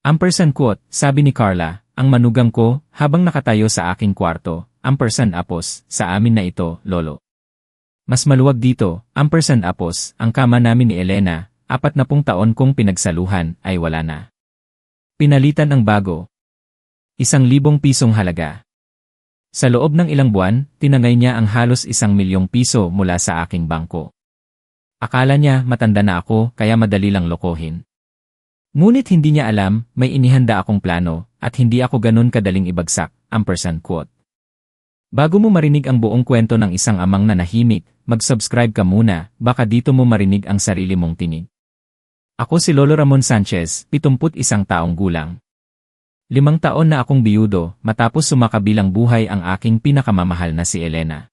Ampersand quote, sabi ni Carla, ang manugang ko, habang nakatayo sa aking kwarto, ampersand apos, sa amin na ito, lolo. Mas maluwag dito, ampersand apos, ang kama namin ni Elena, 40 taon kong pinagsaluhan, ay wala na. Pinalitan ang bago. 1,000 pisong halaga. Sa loob ng ilang buwan, tinangay niya ang halos 1,000,000 piso mula sa aking bangko. Akala niya matanda na ako kaya madali lang lokohin. Ngunit hindi niya alam, may inihanda akong plano, at hindi ako ganun kadaling ibagsak, ampersand quote. Bago mo marinig ang buong kwento ng isang amang nanahimik, mag-subscribe ka muna, baka dito mo marinig ang sarili mong tinig. Ako si Lolo Ramon Sanchez, 71 taong gulang. 5 taon na akong biyudo, matapos sumakabilang buhay ang aking pinakamamahal na si Elena.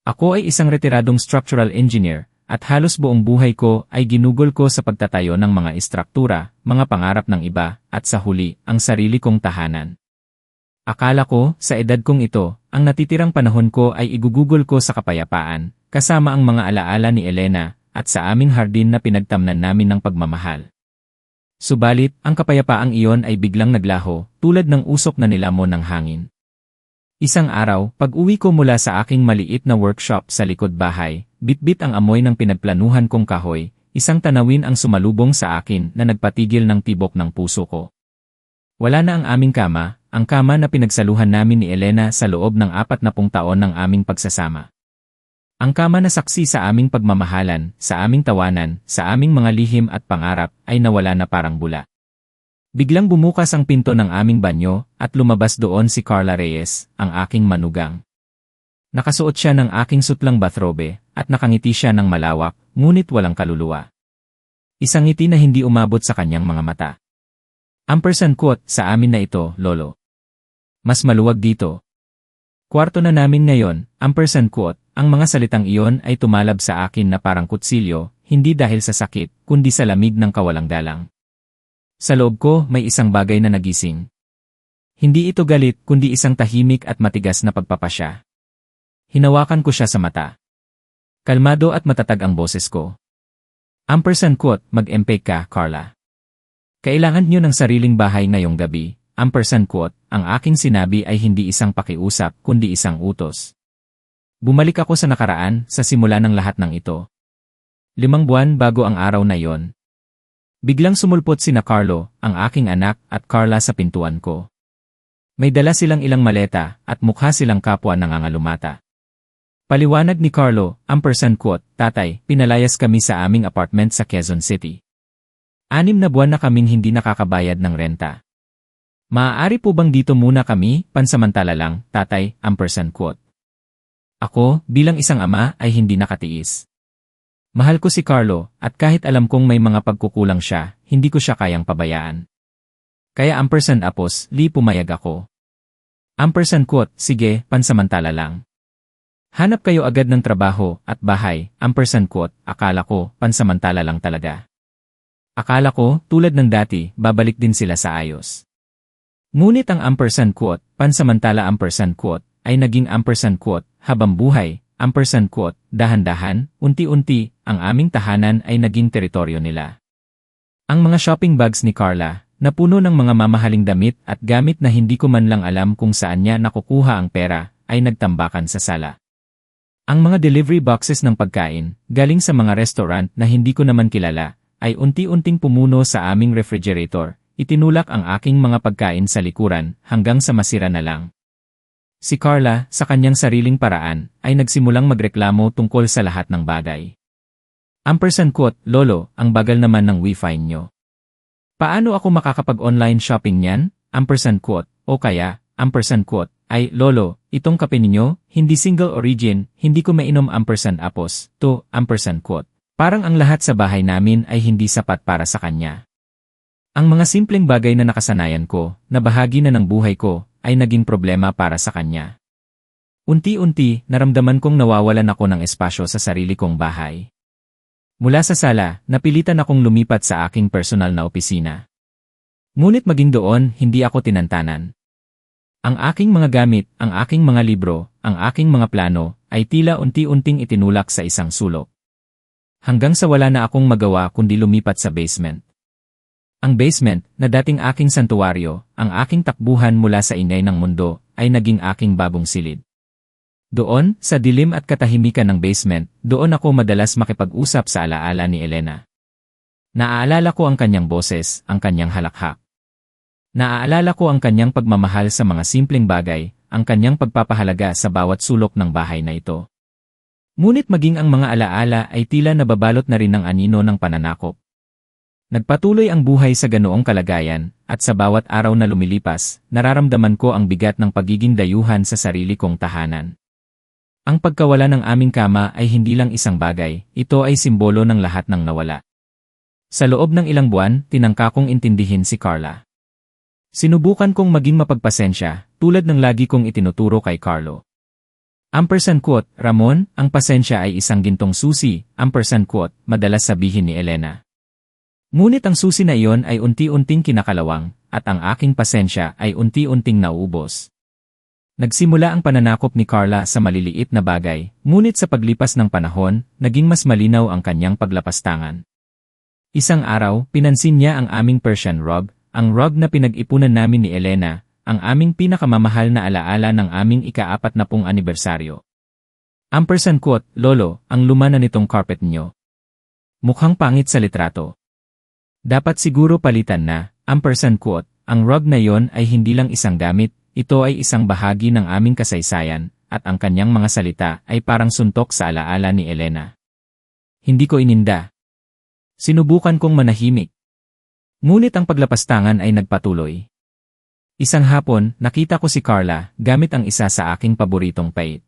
Ako ay isang retiradong structural engineer, at halos buong buhay ko ay ginugol ko sa pagtatayo ng mga istruktura, mga pangarap ng iba, at sa huli, ang sarili kong tahanan. Akala ko, sa edad kong ito, ang natitirang panahon ko ay igugugol ko sa kapayapaan, kasama ang mga alaala ni Elena, at sa aming hardin na pinagtamnan namin ng pagmamahal. Subalit, ang kapayapaang iyon ay biglang naglaho, tulad ng usok na nilamon ng hangin. Isang araw, pag-uwi ko mula sa aking maliit na workshop sa likod bahay, bitbit ang amoy ng pinagplanuhan kong kahoy, isang tanawin ang sumalubong sa akin na nagpatigil ng tibok ng puso ko. Wala na ang aming kama, ang kama na pinagsaluhan namin ni Elena sa loob ng 40 taon ng aming pagsasama. Ang kama na saksi sa aming pagmamahalan, sa aming tawanan, sa aming mga lihim at pangarap, ay nawala na parang bula. Biglang bumukas ang pinto ng aming banyo, at lumabas doon si Carla Reyes, ang aking manugang. Nakasuot siya ng aking sutlang bathrobe, at nakangiti siya ng malawak, ngunit walang kaluluwa. Isang ngiti na hindi umabot sa kanyang mga mata. Ampersand quote, sa amin na ito, lolo. Mas maluwag dito. Kwarto na namin ngayon, ampersand quote, ang mga salitang iyon ay tumalab sa akin na parang kutsilyo, hindi dahil sa sakit, kundi sa lamig ng kawalang dalang. Sa loob ko, may isang bagay na nagising. Hindi ito galit, kundi isang tahimik at matigas na pagpapasya. Hinawakan ko siya sa mata. Kalmado at matatag ang boses ko. Ampersand quote, mag-empake ka, Carla. Kailangan niyo ng sariling bahay ngayong gabi. Ampersand quote, ang aking sinabi ay hindi isang pakiusap, kundi isang utos. Bumalik ako sa nakaraan, sa simula ng lahat ng ito. 5 buwan bago ang araw na yon. Biglang sumulpot sina Carlo, ang aking anak, at Carla sa pintuan ko. May dala silang ilang maleta, at mukha silang kapwa nangangalumata. Paliwanag ni Carlo, ampersand quote, tatay, pinalayas kami sa aming apartment sa Quezon City. 6 na buwan na kaming hindi nakakabayad ng renta. Maaari po bang dito muna kami, pansamantala lang, tatay, ampersand quote. Ako, bilang isang ama, ay hindi nakatiis. Mahal ko si Carlo, at kahit alam kong may mga pagkukulang siya, hindi ko siya kayang pabayaan. Kaya ampersand apos, pumayag ako. Ampersand quote, sige, pansamantala lang. Hanap kayo agad ng trabaho, at bahay, ampersand quote, akala ko, pansamantala lang talaga. Akala ko, tulad ng dati, babalik din sila sa ayos. Ngunit ang ampersand quote, pansamantala ampersand quote, ay naging ampersand quote, habang buhay, ampersand quote, dahan-dahan, unti-unti, ang aming tahanan ay naging teritoryo nila. Ang mga shopping bags ni Carla, na puno ng mga mamahaling damit at gamit na hindi ko man lang alam kung saan niya nakukuha ang pera, ay nagtambakan sa sala. Ang mga delivery boxes ng pagkain, galing sa mga restaurant na hindi ko naman kilala, ay unti-unting pumuno sa aming refrigerator, itinulak ang aking mga pagkain sa likuran hanggang sa masira na lang. Si Carla, sa kanyang sariling paraan, ay nagsimulang magreklamo tungkol sa lahat ng bagay. Ampersand quote, lolo, ang bagal naman ng wifi nyo. Paano ako makakapag-online shopping niyan? Ampersand quote, o kaya, ampersand quote, ay, lolo, itong kape ninyo, hindi single origin, hindi ko mainom ampersand apos, to, ampersand quote. Parang ang lahat sa bahay namin ay hindi sapat para sa kanya. Ang mga simpleng bagay na nakasanayan ko, na bahagi na ng buhay ko, ay naging problema para sa kanya. Unti-unti, naramdaman kong nawawalan ako ng espasyo sa sarili kong bahay. Mula sa sala, napilitan akong lumipat sa aking personal na opisina. Ngunit maging doon, hindi ako tinantanan. Ang aking mga gamit, ang aking mga libro, ang aking mga plano, ay tila unti-unting itinulak sa isang sulok. Hanggang sa wala na akong magawa kundi lumipat sa basement. Ang basement, na dating aking santuwaryo, ang aking takbuhan mula sa ingay ng mundo, ay naging aking bagong silid. Doon, sa dilim at katahimikan ng basement, doon ako madalas makipag-usap sa alaala ni Elena. Naaalala ko ang kanyang boses, ang kanyang halakhak. Naaalala ko ang kanyang pagmamahal sa mga simpleng bagay, ang kanyang pagpapahalaga sa bawat sulok ng bahay na ito. Ngunit maging ang mga alaala ay tila nababalot na rin ng anino ng pananakop. Nagpatuloy ang buhay sa ganoong kalagayan, at sa bawat araw na lumilipas, nararamdaman ko ang bigat ng pagiging dayuhan sa sarili kong tahanan. Ang pagkawala ng aming kama ay hindi lang isang bagay, ito ay simbolo ng lahat ng nawala. Sa loob ng ilang buwan, tinangka kong intindihin si Carla. Sinubukan kong maging mapagpasensya, tulad ng lagi kong itinuturo kay Carlo. _ Ramon, ang pasensya ay isang gintong susi, _ madalas sabihin ni Elena. Ngunit ang susi na iyon ay unti-unting kinakalawang, at ang aking pasensya ay unti-unting nauubos. Nagsimula ang pananakop ni Carla sa maliliit na bagay, ngunit sa paglipas ng panahon, naging mas malinaw ang kanyang paglapastangan. Isang araw, pinansin niya ang aming Persian rug, ang rug na pinag-ipunan namin ni Elena, ang aming pinakamamahal na alaala ng aming ika-40 anibersaryo. _ Lolo, ang luma na nitong carpet niyo. Mukhang pangit sa litrato. Dapat siguro palitan na, _ ang rug na yon ay hindi lang isang gamit, ito ay isang bahagi ng aming kasaysayan, at ang kanyang mga salita ay parang suntok sa alaala ni Elena. Hindi ko ininda. Sinubukan kong manahimik. Ngunit ang paglapastangan ay nagpatuloy. Isang hapon, nakita ko si Carla gamit ang isa sa aking paboritong pait.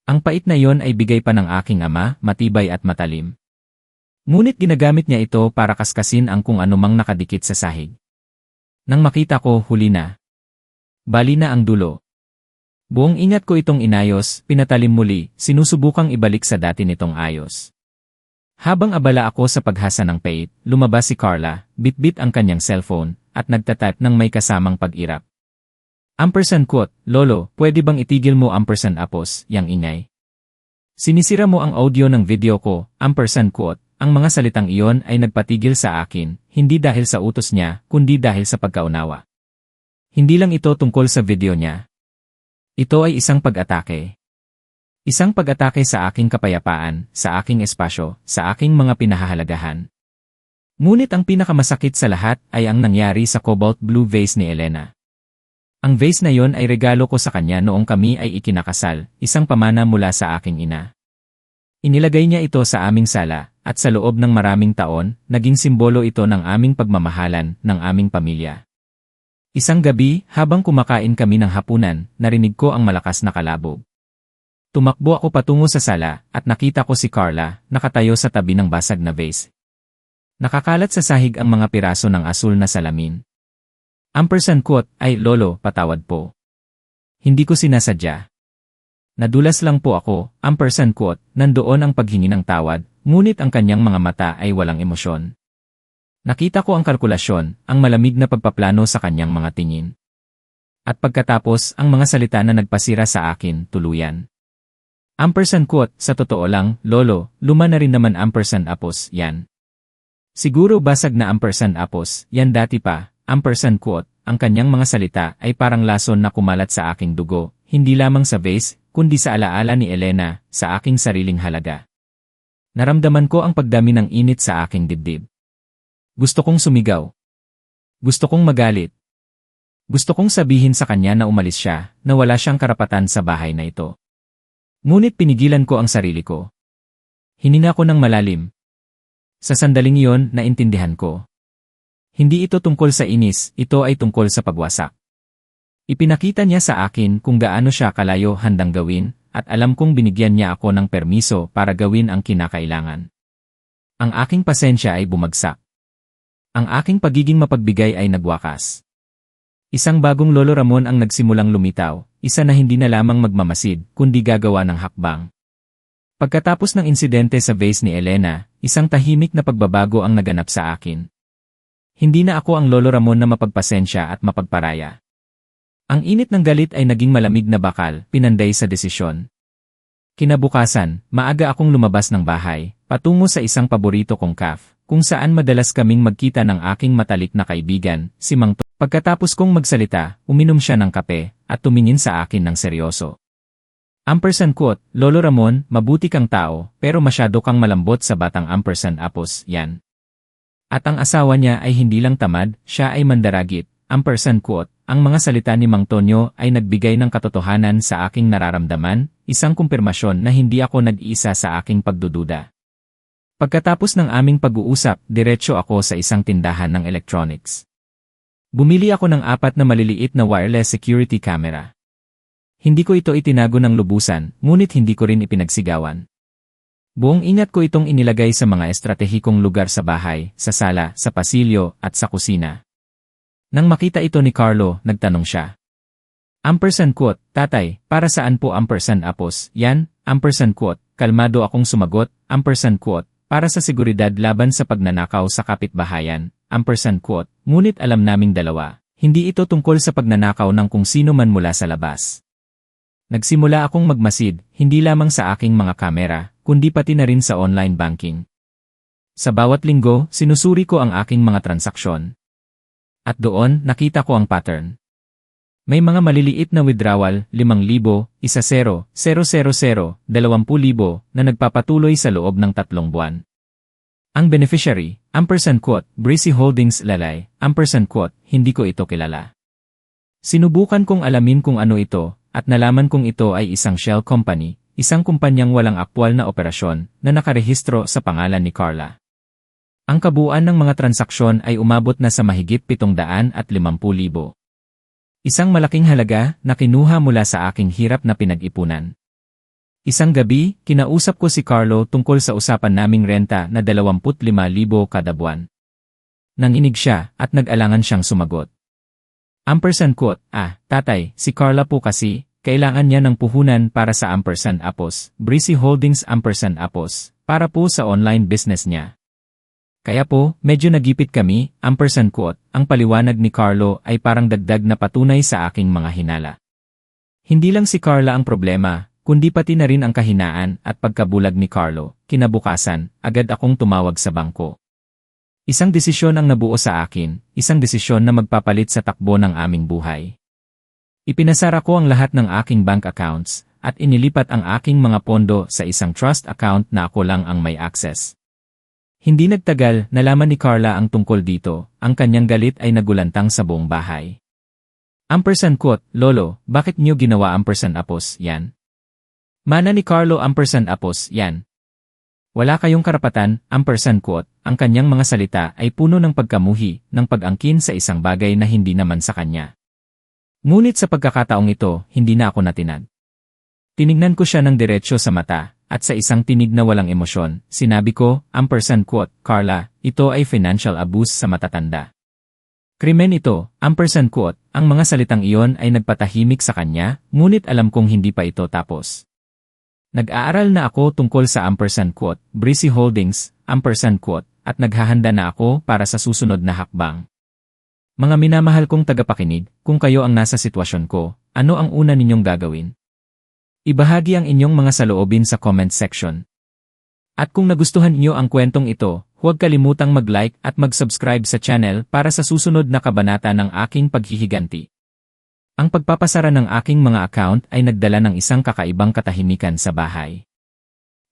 Ang pait na yon ay bigay pa ng aking ama, matibay at matalim. Ngunit ginagamit niya ito para kaskasin ang kung anumang nakadikit sa sahig. Nang makita ko, huli na. Bali na ang dulo. Buong ingat ko itong inayos, pinatalim muli, sinusubukang ibalik sa dati nitong ayos. Habang abala ako sa paghasa ng pait, lumabas si Carla, bitbit ang kanyang cellphone, at nagtatype ng may kasamang pag-irap. _ Lolo, pwede bang itigil mo _ yang ingay? Sinisira mo ang audio ng video ko, _ ang mga salitang iyon ay nagpatigil sa akin, hindi dahil sa utos niya, kundi dahil sa pagkaunawa. Hindi lang ito tungkol sa video niya. Ito ay isang pag-atake. Isang pag-atake sa aking kapayapaan, sa aking espasyo, sa aking mga pinahahalagahan. Ngunit ang pinakamasakit sa lahat ay ang nangyari sa cobalt blue vase ni Elena. Ang vase na yon ay regalo ko sa kanya noong kami ay ikinakasal, isang pamana mula sa aking ina. Inilagay niya ito sa aming sala, at sa loob ng maraming taon, naging simbolo ito ng aming pagmamahalan, ng aming pamilya. Isang gabi, habang kumakain kami ng hapunan, narinig ko ang malakas na kalabog. Tumakbo ako patungo sa sala, at nakita ko si Carla, nakatayo sa tabi ng basag na vase. Nakakalat sa sahig ang mga piraso ng asul na salamin. _ Ay lolo, patawad po. Hindi ko sinasadya. Nadulas lang po ako, _ nandoon ang paghingi ng tawad, ngunit ang kanyang mga mata ay walang emosyon. Nakita ko ang kalkulasyon, ang malamig na pagpaplano sa kanyang mga tingin. At pagkatapos, ang mga salita na nagpasira sa akin, tuluyan. _ Sa totoo lang, lolo, luma na rin naman _ yan. Siguro basag na _ yan dati pa, _ ang kanyang mga salita ay parang lason na kumalat sa aking dugo, hindi lamang sa vase, kundi sa alaala ni Elena, sa aking sariling halaga. Naramdaman ko ang pagdami ng init sa aking dibdib. Gusto kong sumigaw. Gusto kong magalit. Gusto kong sabihin sa kanya na umalis siya, na wala siyang karapatan sa bahay na ito. Ngunit pinigilan ko ang sarili ko. Hininga ko ng malalim. Sa sandaling iyon, naintindihan ko. Hindi ito tungkol sa inis, ito ay tungkol sa pagwasak. Ipinakita niya sa akin kung gaano siya kalayo handang gawin, at alam kong binigyan niya ako ng permiso para gawin ang kinakailangan. Ang aking pasensya ay bumagsak. Ang aking pagiging mapagbigay ay nagwakas. Isang bagong Lolo Ramon ang nagsimulang lumitaw, isa na hindi na lamang magmamasid, kundi gagawa ng hakbang. Pagkatapos ng insidente sa vase ni Elena, isang tahimik na pagbabago ang naganap sa akin. Hindi na ako ang Lolo Ramon na mapagpasensya at mapagparaya. Ang init ng galit ay naging malamig na bakal, pinanday sa desisyon. Kinabukasan, maaga akong lumabas ng bahay, patungo sa isang paborito kong cafe, kung saan madalas kaming magkita ng aking matalik na kaibigan, si Mang Tonyo. Pagkatapos kong magsalita, uminom siya ng kape, at tumingin sa akin ng seryoso. Quote, Lolo Ramon, mabuti kang tao, pero masyado kang malambot sa batang Apos, yan. At ang asawa niya ay hindi lang tamad, siya ay mandaragit. Quote, ang mga salita ni Mang Tonyo ay nagbigay ng katotohanan sa aking nararamdaman, isang kumpirmasyon na hindi ako nag-iisa sa aking pagdududa. Pagkatapos ng aming pag-uusap, diretso ako sa isang tindahan ng electronics. Bumili ako ng 4 na maliliit na wireless security camera. Hindi ko ito itinago ng lubusan, ngunit hindi ko rin ipinagsigawan. Buong ingat ko itong inilagay sa mga estratehikong lugar sa bahay, sa sala, sa pasilyo, at sa kusina. Nang makita ito ni Carlo, nagtanong siya. Quote, Tatay, para saan po Apos, yan? Quote, kalmado akong sumagot, Quote, para sa seguridad laban sa pagnanakaw sa kapitbahayan, Quote, ngunit alam naming dalawa, hindi ito tungkol sa pagnanakaw ng kung sino man mula sa labas. Nagsimula akong magmasid, hindi lamang sa aking mga kamera, kundi pati na rin sa online banking. Sa bawat linggo, sinusuri ko ang aking mga transaksyon. At doon, nakita ko ang pattern. May mga maliliit na withdrawal, 5,000, 10,000, 20,000 na nagpapatuloy sa loob ng 3 buwan. Ang beneficiary, Quote, Breezy Holdings Lalay, Quote, hindi ko ito kilala. Sinubukan kong alamin kung ano ito, at nalaman kong ito ay isang shell company, isang kumpanyang walang aktwal na operasyon na nakarehistro sa pangalan ni Carla. Ang kabuuan ng mga transaksyon ay umabot na sa mahigit 750,000. Isang malaking halaga na kinuha mula sa aking hirap na pinag-ipunan. Isang gabi, kinausap ko si Carlo tungkol sa usapan naming renta na 25,000 kada buwan. Nanginig siya at nag-alangan siyang sumagot. Quote, Tatay, si Carla po kasi, kailangan niya ng puhunan para sa Apos, Breezy Holdings Apos, para po sa online business niya. Kaya po, medyo nagipit kami, Quote, ang paliwanag ni Carlo ay parang dagdag na patunay sa aking mga hinala. Hindi lang si Carla ang problema, kundi pati na rin ang kahinaan at pagkabulag ni Carlo. Kinabukasan, agad akong tumawag sa bangko. Isang desisyon ang nabuo sa akin, isang desisyon na magpapalit sa takbo ng aming buhay. Ipinasara ko ang lahat ng aking bank accounts, at inilipat ang aking mga pondo sa isang trust account na ako lang ang may access. Hindi nagtagal, nalaman ni Carla ang tungkol dito, ang kanyang galit ay nagulantang sa buong bahay. Quote, Lolo, bakit niyo ginawa Apos, yan? Mana ni Carlo Apos, yan. Wala kayong karapatan, Quote, ang kanyang mga salita ay puno ng pagkamuhi, ng pag-angkin sa isang bagay na hindi naman sa kanya. Ngunit sa pagkakataong ito, hindi na ako natinag. Tinignan ko siya ng diretsyo sa mata, at sa isang tinig na walang emosyon, sinabi ko, Quote, Carla, ito ay financial abuse sa matatanda. Krimen ito, Quote, ang mga salitang iyon ay nagpatahimik sa kanya, ngunit alam kong hindi pa ito tapos. Nag-aaral na ako tungkol sa Quote, Breezy Holdings, Quote, at naghahanda na ako para sa susunod na hakbang. Mga minamahal kong tagapakinig, kung kayo ang nasa sitwasyon ko, ano ang una ninyong gagawin? Ibahagi ang inyong mga saloobin sa comment section. At kung nagustuhan niyo ang kwentong ito, huwag kalimutang mag-like at mag-subscribe sa channel para sa susunod na kabanata ng aking paghihiganti. Ang pagpapasara ng aking mga account ay nagdala ng isang kakaibang katahimikan sa bahay.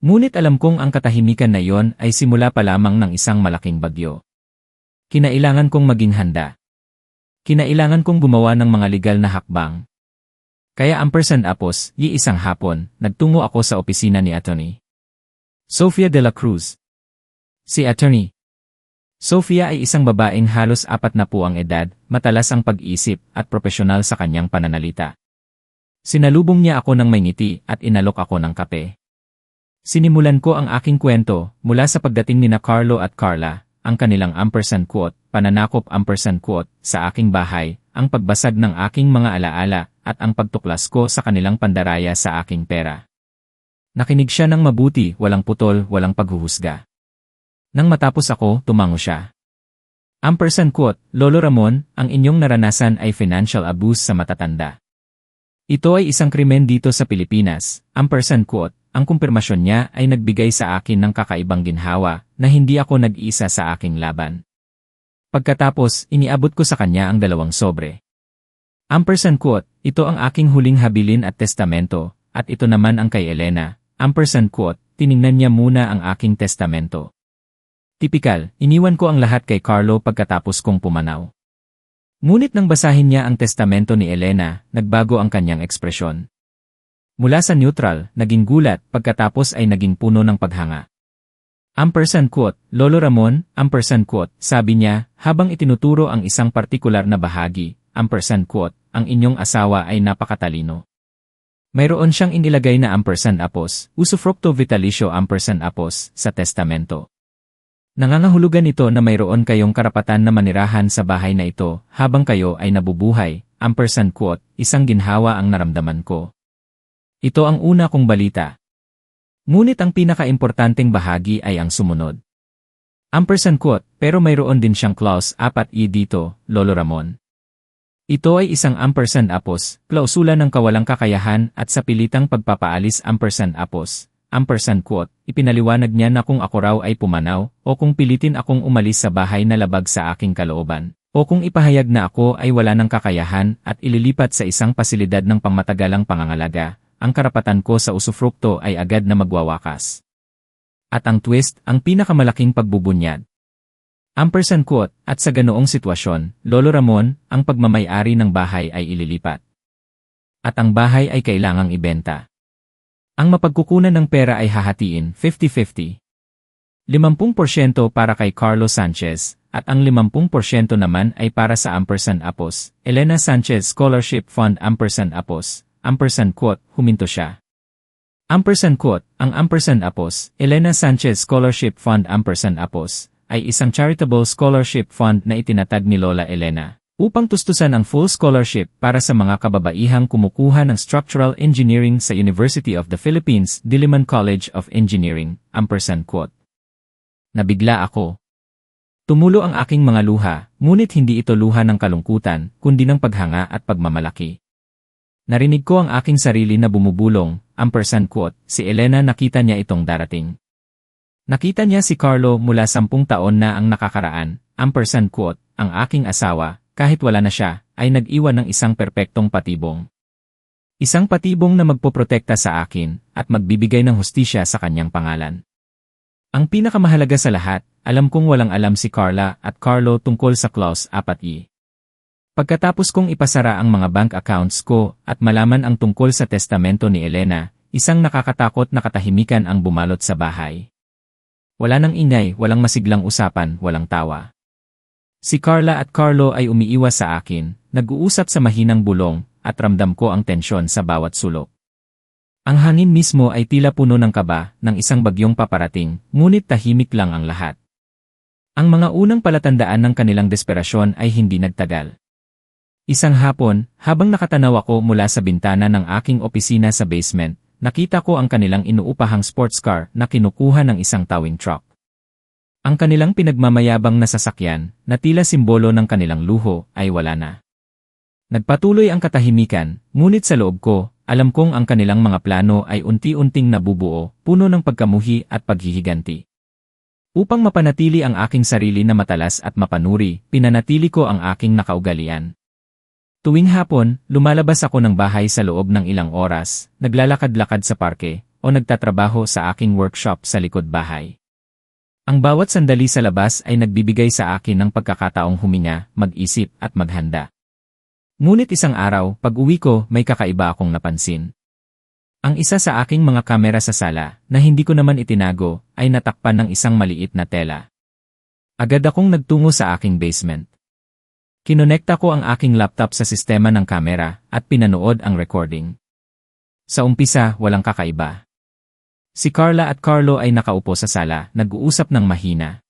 Ngunit alam kong ang katahimikan na iyon ay simula pa lamang ng isang malaking bagyo. Kinailangan kong maging handa. Kinailangan kong gumawa ng mga legal na hakbang. Kaya Apos, isang hapon, nagtungo ako sa opisina ni Atty. Sofia de la Cruz. Si Atty. Sofia ay isang babaeng halos 40 ang edad, matalas ang pag-isip at profesional sa kanyang pananalita. Sinalubong niya ako ng may ngiti at inalok ako ng kape. Sinimulan ko ang aking kwento mula sa pagdating ni Carlo at Carla, ang kanilang Quote, pananakop Quote, sa aking bahay, ang pagbasag ng aking mga alaala, at ang pagtuklas ko sa kanilang pandaraya sa aking pera. Nakinig siya ng mabuti, walang putol, walang paghuhusga. Nang matapos ako, tumango siya. Quote, Lolo Ramon, ang inyong naranasan ay financial abuse sa matatanda. Ito ay isang krimen dito sa Pilipinas, Quote, ang kumpirmasyon niya ay nagbigay sa akin ng kakaibang ginhawa, na hindi ako nag-iisa sa aking laban. Pagkatapos, iniabot ko sa kanya ang 2 sobre. Ampersand quote, ito ang aking huling habilin at testamento, at ito naman ang kay Elena. Ampersand quote, tiningnan niya muna ang aking testamento. Tipikal, iniwan ko ang lahat kay Carlo pagkatapos kong pumanaw. Ngunit nang basahin niya ang testamento ni Elena, nagbago ang kanyang ekspresyon. Mula sa neutral, naging gulat, pagkatapos ay naging puno ng paghanga. Ampersand quote, Lolo Ramon, ampersand quote, sabi niya, habang itinuturo ang isang partikular na bahagi, ampersand quote, ang inyong asawa ay napakatalino. Mayroon siyang inilagay na ampersand apos, usufructo vitalicio ampersand apos, sa testamento. Nangangahulugan ito na mayroon kayong karapatan na manirahan sa bahay na ito habang kayo ay nabubuhay, ampersand quote, isang ginhawa ang naramdaman ko. Ito ang una kong balita. Ngunit ang pinakaimportanteng bahagi ay ang sumunod. Ampersand quote, pero mayroon din siyang clause 4e dito, Lolo Ramon. Ito ay isang ampersand apos, klausula ng kawalang kakayahan at sa pilitang pagpapaalis ampersand apos. Ampersand quote, ipinaliwanag niya na kung ako raw ay pumanaw, o kung pilitin akong umalis sa bahay na labag sa aking kalooban, o kung ipahayag na ako ay wala ng kakayahan at ililipat sa isang pasilidad ng pangmatagalang pangangalaga, ang karapatan ko sa usufrukto ay agad na magwawakas. At ang twist, ang pinakamalaking pagbubunyad. Ampersand quote, at sa ganoong sitwasyon, Lolo Ramon, ang pagmamay-ari ng bahay ay ililipat. At ang bahay ay kailangang ibenta. Ang mapagkukunan ng pera ay hahatiin 50-50. 50% para kay Carlo Sanchez, at ang 50% naman ay para sa ampersand apos, Elena Sanchez Scholarship Fund ampersand apos, ampersand quote, huminto siya. Ampersand quote, ang ampersand apos, Elena Sanchez Scholarship Fund ampersand apos, ay isang charitable scholarship fund na itinatag ni Lola Elena upang tustusan ang full scholarship para sa mga kababaihang kumukuha ng structural engineering sa University of the Philippines Diliman College of Engineering, ampersand quote. Nabigla ako. Tumulo ang aking mga luha, ngunit hindi ito luha ng kalungkutan, kundi ng paghanga at pagmamalaki. Narinig ko ang aking sarili na bumubulong, ampersand quote, si Elena nakita niya itong darating. Nakita niya si Carlo mula 10 taon na ang nakakaraan, ampersand quote, ang aking asawa, kahit wala na siya, ay nag-iwan ng isang perpektong patibong. Isang patibong na magpoprotekta sa akin at magbibigay ng hustisya sa kanyang pangalan. Ang pinakamahalaga sa lahat, alam kong walang alam si Carla at Carlo tungkol sa clause 4e. Pagkatapos kong ipasara ang mga bank accounts ko at malaman ang tungkol sa testamento ni Elena, isang nakakatakot na katahimikan ang bumalot sa bahay. Wala nang ingay, walang masiglang usapan, walang tawa. Si Carla at Carlo ay umiiwas sa akin, nag-uusap sa mahinang bulong, at ramdam ko ang tensyon sa bawat sulok. Ang hangin mismo ay tila puno ng kaba ng isang bagyong paparating, ngunit tahimik lang ang lahat. Ang mga unang palatandaan ng kanilang desperasyon ay hindi nagtagal. Isang hapon, habang nakatanaw ako mula sa bintana ng aking opisina sa basement, nakita ko ang kanilang inuupahang sports car na kinukuha ng isang towing truck. Ang kanilang pinagmamayabang na sasakyan, na tila simbolo ng kanilang luho, ay wala na. Nagpatuloy ang katahimikan, ngunit sa loob ko, alam kong ang kanilang mga plano ay unti-unting nabubuo, puno ng pagkamuhi at paghihiganti. Upang mapanatili ang aking sarili na matalas at mapanuri, pinanatili ko ang aking nakaugalian. Tuwing hapon, lumalabas ako ng bahay sa loob ng ilang oras, naglalakad-lakad sa parke, o nagtatrabaho sa aking workshop sa likod bahay. Ang bawat sandali sa labas ay nagbibigay sa akin ng pagkakataong huminga, mag-isip at maghanda. Ngunit isang araw, pag-uwi ko, may kakaiba akong napansin. Ang isa sa aking mga kamera sa sala, na hindi ko naman itinago, ay natakpan ng isang maliit na tela. Agad akong nagtungo sa aking basement. Kinonekta ko ang aking laptop sa sistema ng kamera, at pinanood ang recording. Sa umpisa, walang kakaiba. Si Carla at Carlo ay nakaupo sa sala, nag-uusap ng mahina.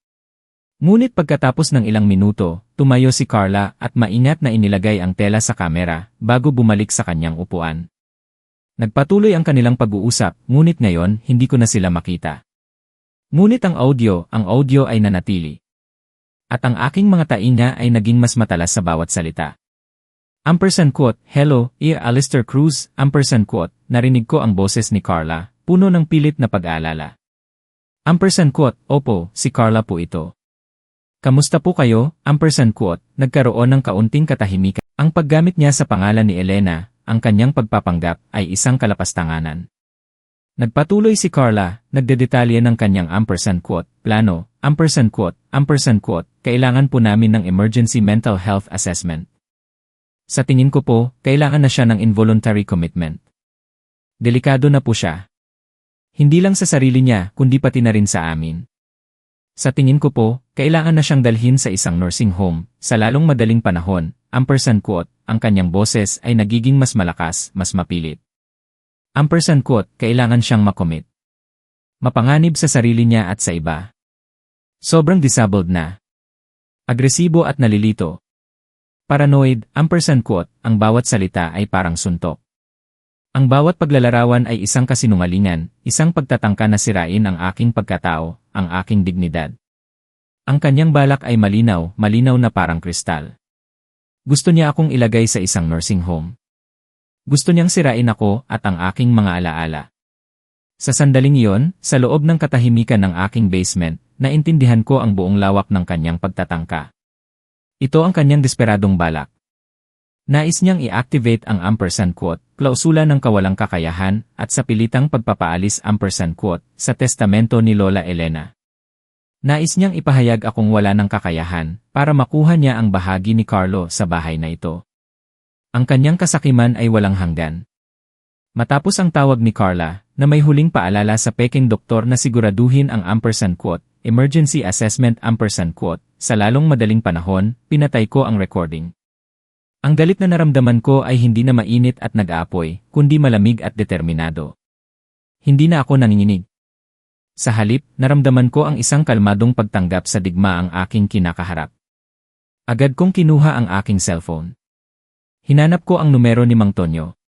Ngunit pagkatapos ng ilang minuto, tumayo si Carla at maingat na inilagay ang tela sa kamera bago bumalik sa kanyang upuan. Nagpatuloy ang kanilang pag-uusap, ngunit ngayon hindi ko na sila makita. Ngunit ang audio ay nanatili. At ang aking mga tainga ay naging mas matalas sa bawat salita. Ampersand quote, hello, Alistair Cruz, ampersand quote, narinig ko ang boses ni Carla, puno ng pilit na pag-aalala. Ampersand quote, opo, si Carla po ito. Kamusta po kayo? Ampersand quote, nagkaroon ng kaunting katahimikan. Ang paggamit niya sa pangalan ni Elena, ang kanyang pagpapanggap, ay isang kalapastanganan. Nagpatuloy si Carla, nagdedetalye ng kanyang ampersand quote, plano, ampersand quote, kailangan po namin ng emergency mental health assessment. Sa tingin ko po, kailangan na siya ng involuntary commitment. Delikado na po siya. Hindi lang sa sarili niya, kundi pati na rin sa amin. Sa tingin ko po, kailangan na siyang dalhin sa isang nursing home, sa lalong madaling panahon, ampersand quote, ang kanyang boses ay nagiging mas malakas, mas mapilit. Ampersand quote, kailangan siyang makomit. Mapanganib sa sarili niya at sa iba. Sobrang disabled na. Agresibo at nalilito. Paranoid, ampersand quote, ang bawat salita ay parang suntok. Ang bawat paglalarawan ay isang kasinungalingan, isang pagtatangka na sirain ang aking pagkatao, ang aking dignidad. Ang kanyang balak ay malinaw, malinaw na parang kristal. Gusto niya akong ilagay sa isang nursing home. Gusto niyang sirain ako at ang aking mga alaala. Sa sandaling iyon, sa loob ng katahimikan ng aking basement, naintindihan ko ang buong lawak ng kanyang pagtatangka. Ito ang kanyang desperadong balak. Nais niyang i-activate ang ampersand quote, klausula ng kawalang kakayahan, at sa pilitang pagpapaalis ampersand quote, sa testamento ni Lola Elena. Nais niyang ipahayag akong wala ng kakayahan, para makuha niya ang bahagi ni Carlo sa bahay na ito. Ang kanyang kasakiman ay walang hanggan. Matapos ang tawag ni Carla, na may huling paalala sa peking doktor na siguraduhin ang ampersand quote, emergency assessment ampersand quote, sa lalong madaling panahon, pinatay ko ang recording. Ang galit na naramdaman ko ay hindi na mainit at nag-aapoy, kundi malamig at determinado. Hindi na ako nanginginig. Sa halip, naramdaman ko ang isang kalmadong pagtanggap sa digma ang aking kinakaharap. Agad kong kinuha ang aking cellphone. Hinanap ko ang numero ni Mang Tonyo.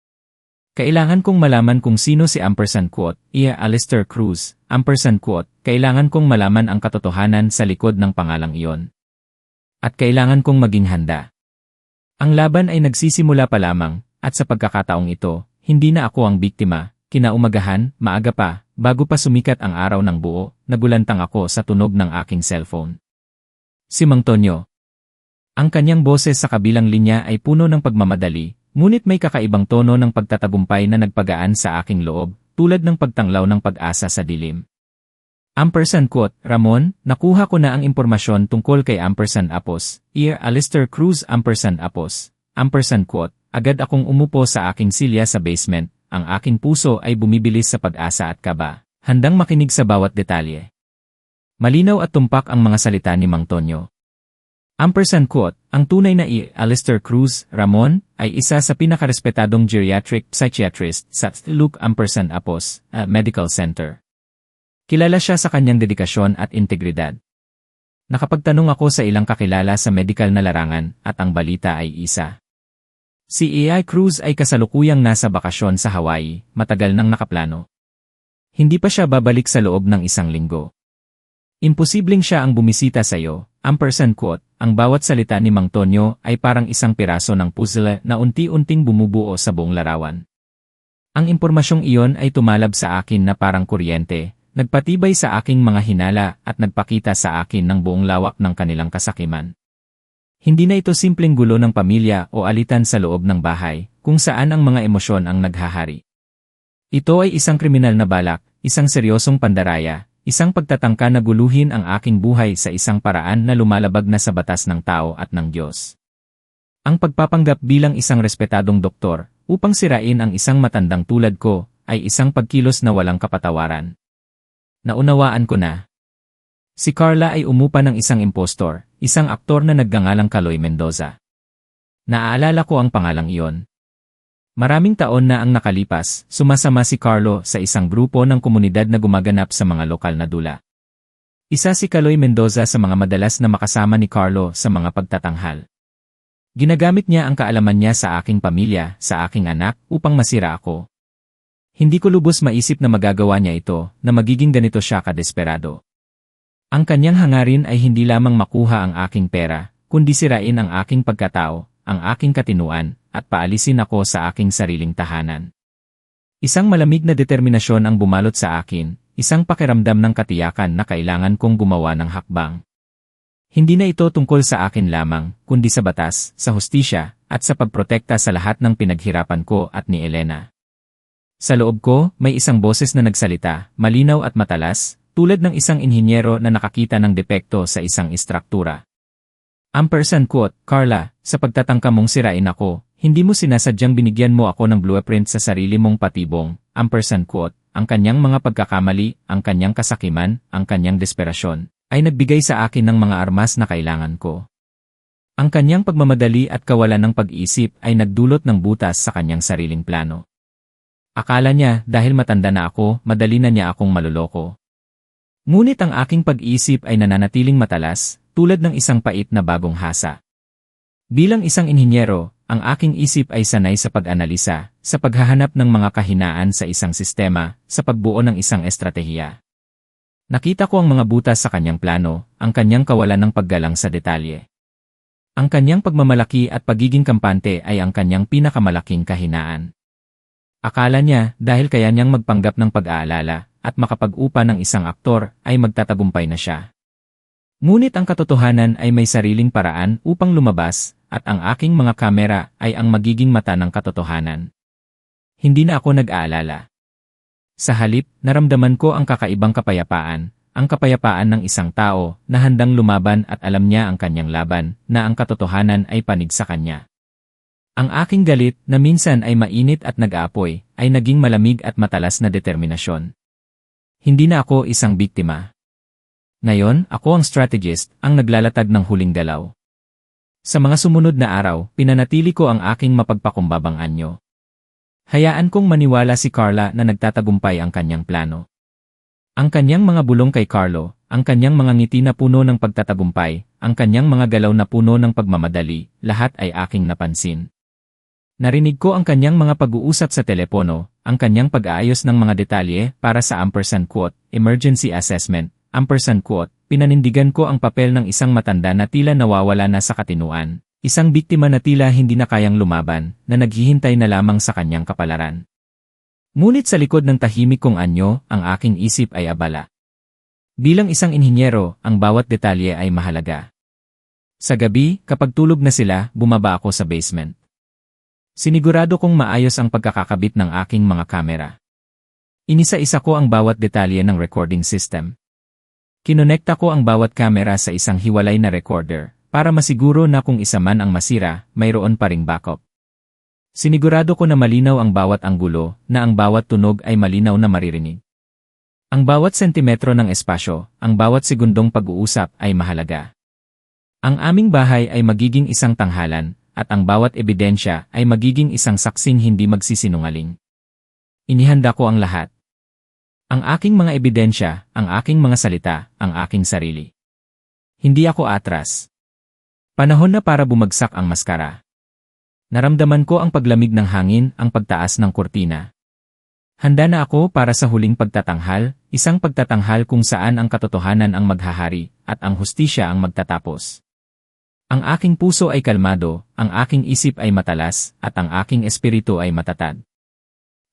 Kailangan kong malaman kung sino si ampersand quote, Alistair Cruz, ampersand quote, kailangan kong malaman ang katotohanan sa likod ng pangalang iyon. At kailangan kong maging handa. Ang laban ay nagsisimula pa lamang, at sa pagkakataong ito, hindi na ako ang biktima. Kinaumagahan, maaga pa, bago pa sumikat ang araw ng buo, nagulantang ako sa tunog ng aking cellphone. Si Mang Tonyo. Ang kanyang boses sa kabilang linya ay puno ng pagmamadali, ngunit may kakaibang tono ng pagtatagumpay na nagpagaan sa aking loob, tulad ng pagtanglaw ng pag-asa sa dilim. Ampersand quote, Ramon, nakuha ko na ang impormasyon tungkol kay ampersand Apos, Alistair Cruz ampersand Apos, ampersand quote, agad akong umupo sa aking silya sa basement, ang aking puso ay bumibilis sa pag-asa at kaba, handang makinig sa bawat detalye. Malinaw at tumpak ang mga salita ni Mang Tonyo. Ampersand quote, ang tunay na Alistair Cruz, Ramon, ay isa sa pinakarespetadong geriatric psychiatrist sa Luke ampersand Apos, Medical Center. Kilala siya sa kanyang dedikasyon at integridad. Nakapagtanong ako sa ilang kakilala sa medical na larangan at ang balita ay isa. Si A.I. Cruz ay kasalukuyang nasa bakasyon sa Hawaii, matagal nang nakaplano. Hindi pa siya babalik sa loob ng isang linggo. Imposibleng siya ang bumisita sa iyo, ampersand quote, ang bawat salita ni Mang Tonyo ay parang isang piraso ng puzzle na unti-unting bumubuo sa buong larawan. Ang impormasyong iyon ay tumalab sa akin na parang kuryente, nagpatibay sa aking mga hinala at nagpakita sa akin ng buong lawak ng kanilang kasakiman. Hindi na ito simpleng gulo ng pamilya o alitan sa loob ng bahay, kung saan ang mga emosyon ang naghahari. Ito ay isang kriminal na balak, isang seryosong pandaraya, isang pagtatangka na guluhin ang aking buhay sa isang paraan na lumalabag na sa batas ng tao at ng Diyos. Ang pagpapanggap bilang isang respetadong doktor, upang sirain ang isang matandang tulad ko, ay isang pagkilos na walang kapatawaran. Naunawaan ko na. Si Carla ay umupa ng isang impostor, isang aktor na nagngangalang Kaloy Mendoza. Naaalala ko ang pangalang iyon. Maraming taon na ang nakalipas, sumasama si Carlo sa isang grupo ng komunidad na gumaganap sa mga lokal na dula. Isa si Kaloy Mendoza sa mga madalas na makasama ni Carlo sa mga pagtatanghal. Ginagamit niya ang kaalaman niya sa aking pamilya, sa aking anak, upang masira ako. Hindi ko lubos maisip na magagawa niya ito, na magiging ganito siya kadesperado. Ang kanyang hangarin ay hindi lamang makuha ang aking pera, kundi sirain ang aking pagkatao, ang aking katinuan, at paalisin ako sa aking sariling tahanan. Isang malamig na determinasyon ang bumalot sa akin, isang pakiramdam ng katiyakan na kailangan kong gumawa ng hakbang. Hindi na ito tungkol sa akin lamang, kundi sa batas, sa hustisya, at sa pagprotekta sa lahat ng pinaghirapan ko at ni Elena. Sa loob ko, may isang boses na nagsalita, malinaw at matalas, tulad ng isang inhinyero na nakakita ng depekto sa isang istruktura. Ampersand quote, Carla, sa pagtatangka mong sirain ako, hindi mo sinasadyang binigyan mo ako ng blueprint sa sarili mong patibong, ampersand quote, ang kanyang mga pagkakamali, ang kanyang kasakiman, ang kanyang desperasyon, ay nagbigay sa akin ng mga armas na kailangan ko. Ang kanyang pagmamadali at kawalan ng pag-iisip ay nagdulot ng butas sa kanyang sariling plano. Akala niya, dahil matanda na ako, madali na niya akong maluloko. Ngunit ang aking pag-iisip ay nananatiling matalas, tulad ng isang pait na bagong hasa. Bilang isang inhinyero, ang aking isip ay sanay sa pag-analisa, sa paghahanap ng mga kahinaan sa isang sistema, sa pagbuo ng isang estratehiya. Nakita ko ang mga butas sa kanyang plano, ang kanyang kawalan ng paggalang sa detalye. Ang kanyang pagmamalaki at pagiging kampante ay ang kanyang pinakamalaking kahinaan. Akala niya, dahil kaya niyang magpanggap ng pag-aalala, at makapag-upa ng isang aktor, ay magtatagumpay na siya. Ngunit ang katotohanan ay may sariling paraan upang lumabas, at ang aking mga kamera ay ang magiging mata ng katotohanan. Hindi na ako nag-aalala. Sa halip, naramdaman ko ang kakaibang kapayapaan, ang kapayapaan ng isang tao na handang lumaban at alam niya ang kanyang laban, na ang katotohanan ay panig sa kanya. Ang aking galit, na minsan ay mainit at nag-aapoy, ay naging malamig at matalas na determinasyon. Hindi na ako isang biktima. Ngayon, ako ang strategist, ang naglalatag ng huling galaw. Sa mga sumunod na araw, pinanatili ko ang aking mapagpakumbabang anyo. Hayaan kong maniwala si Carla na nagtatagumpay ang kanyang plano. Ang kanyang mga bulong kay Carlo, ang kanyang mga ngiti na puno ng pagtatagumpay, ang kanyang mga galaw na puno ng pagmamadali, lahat ay aking napansin. Narinig ko ang kanyang mga pag-uusap sa telepono, ang kanyang pag-aayos ng mga detalye para sa ampersand quote, emergency assessment, ampersand quote, pinanindigan ko ang papel ng isang matanda na tila nawawala na sa katinuan, isang biktima na tila hindi na kayang lumaban, na naghihintay na lamang sa kanyang kapalaran. Ngunit sa likod ng tahimik kong anyo, ang aking isip ay abala. Bilang isang inhinyero, ang bawat detalye ay mahalaga. Sa gabi, kapag tulog na sila, bumaba ako sa basement. Sinigurado kong maayos ang pagkakakabit ng aking mga kamera. Inisa-isa ko ang bawat detalye ng recording system. Kinonekta ko ang bawat kamera sa isang hiwalay na recorder, para masiguro na kung isa man ang masira, mayroon pa ring backup. Sinigurado ko na malinaw ang bawat anggulo, na ang bawat tunog ay malinaw na maririnig. Ang bawat sentimetro ng espasyo, ang bawat segundong pag-uusap ay mahalaga. Ang aming bahay ay magiging isang tanghalan, at ang bawat ebidensya ay magiging isang saksing hindi magsisinungaling. Inihanda ko ang lahat. Ang aking mga ebidensya, ang aking mga salita, ang aking sarili. Hindi ako atras. Panahon na para bumagsak ang maskara. Naramdaman ko ang paglamig ng hangin, ang pagtaas ng kurtina. Handa na ako para sa huling pagtatanghal, isang pagtatanghal kung saan ang katotohanan ang maghahari, at ang hustisya ang magtatapos. Ang aking puso ay kalmado, ang aking isip ay matalas, at ang aking espiritu ay matatag.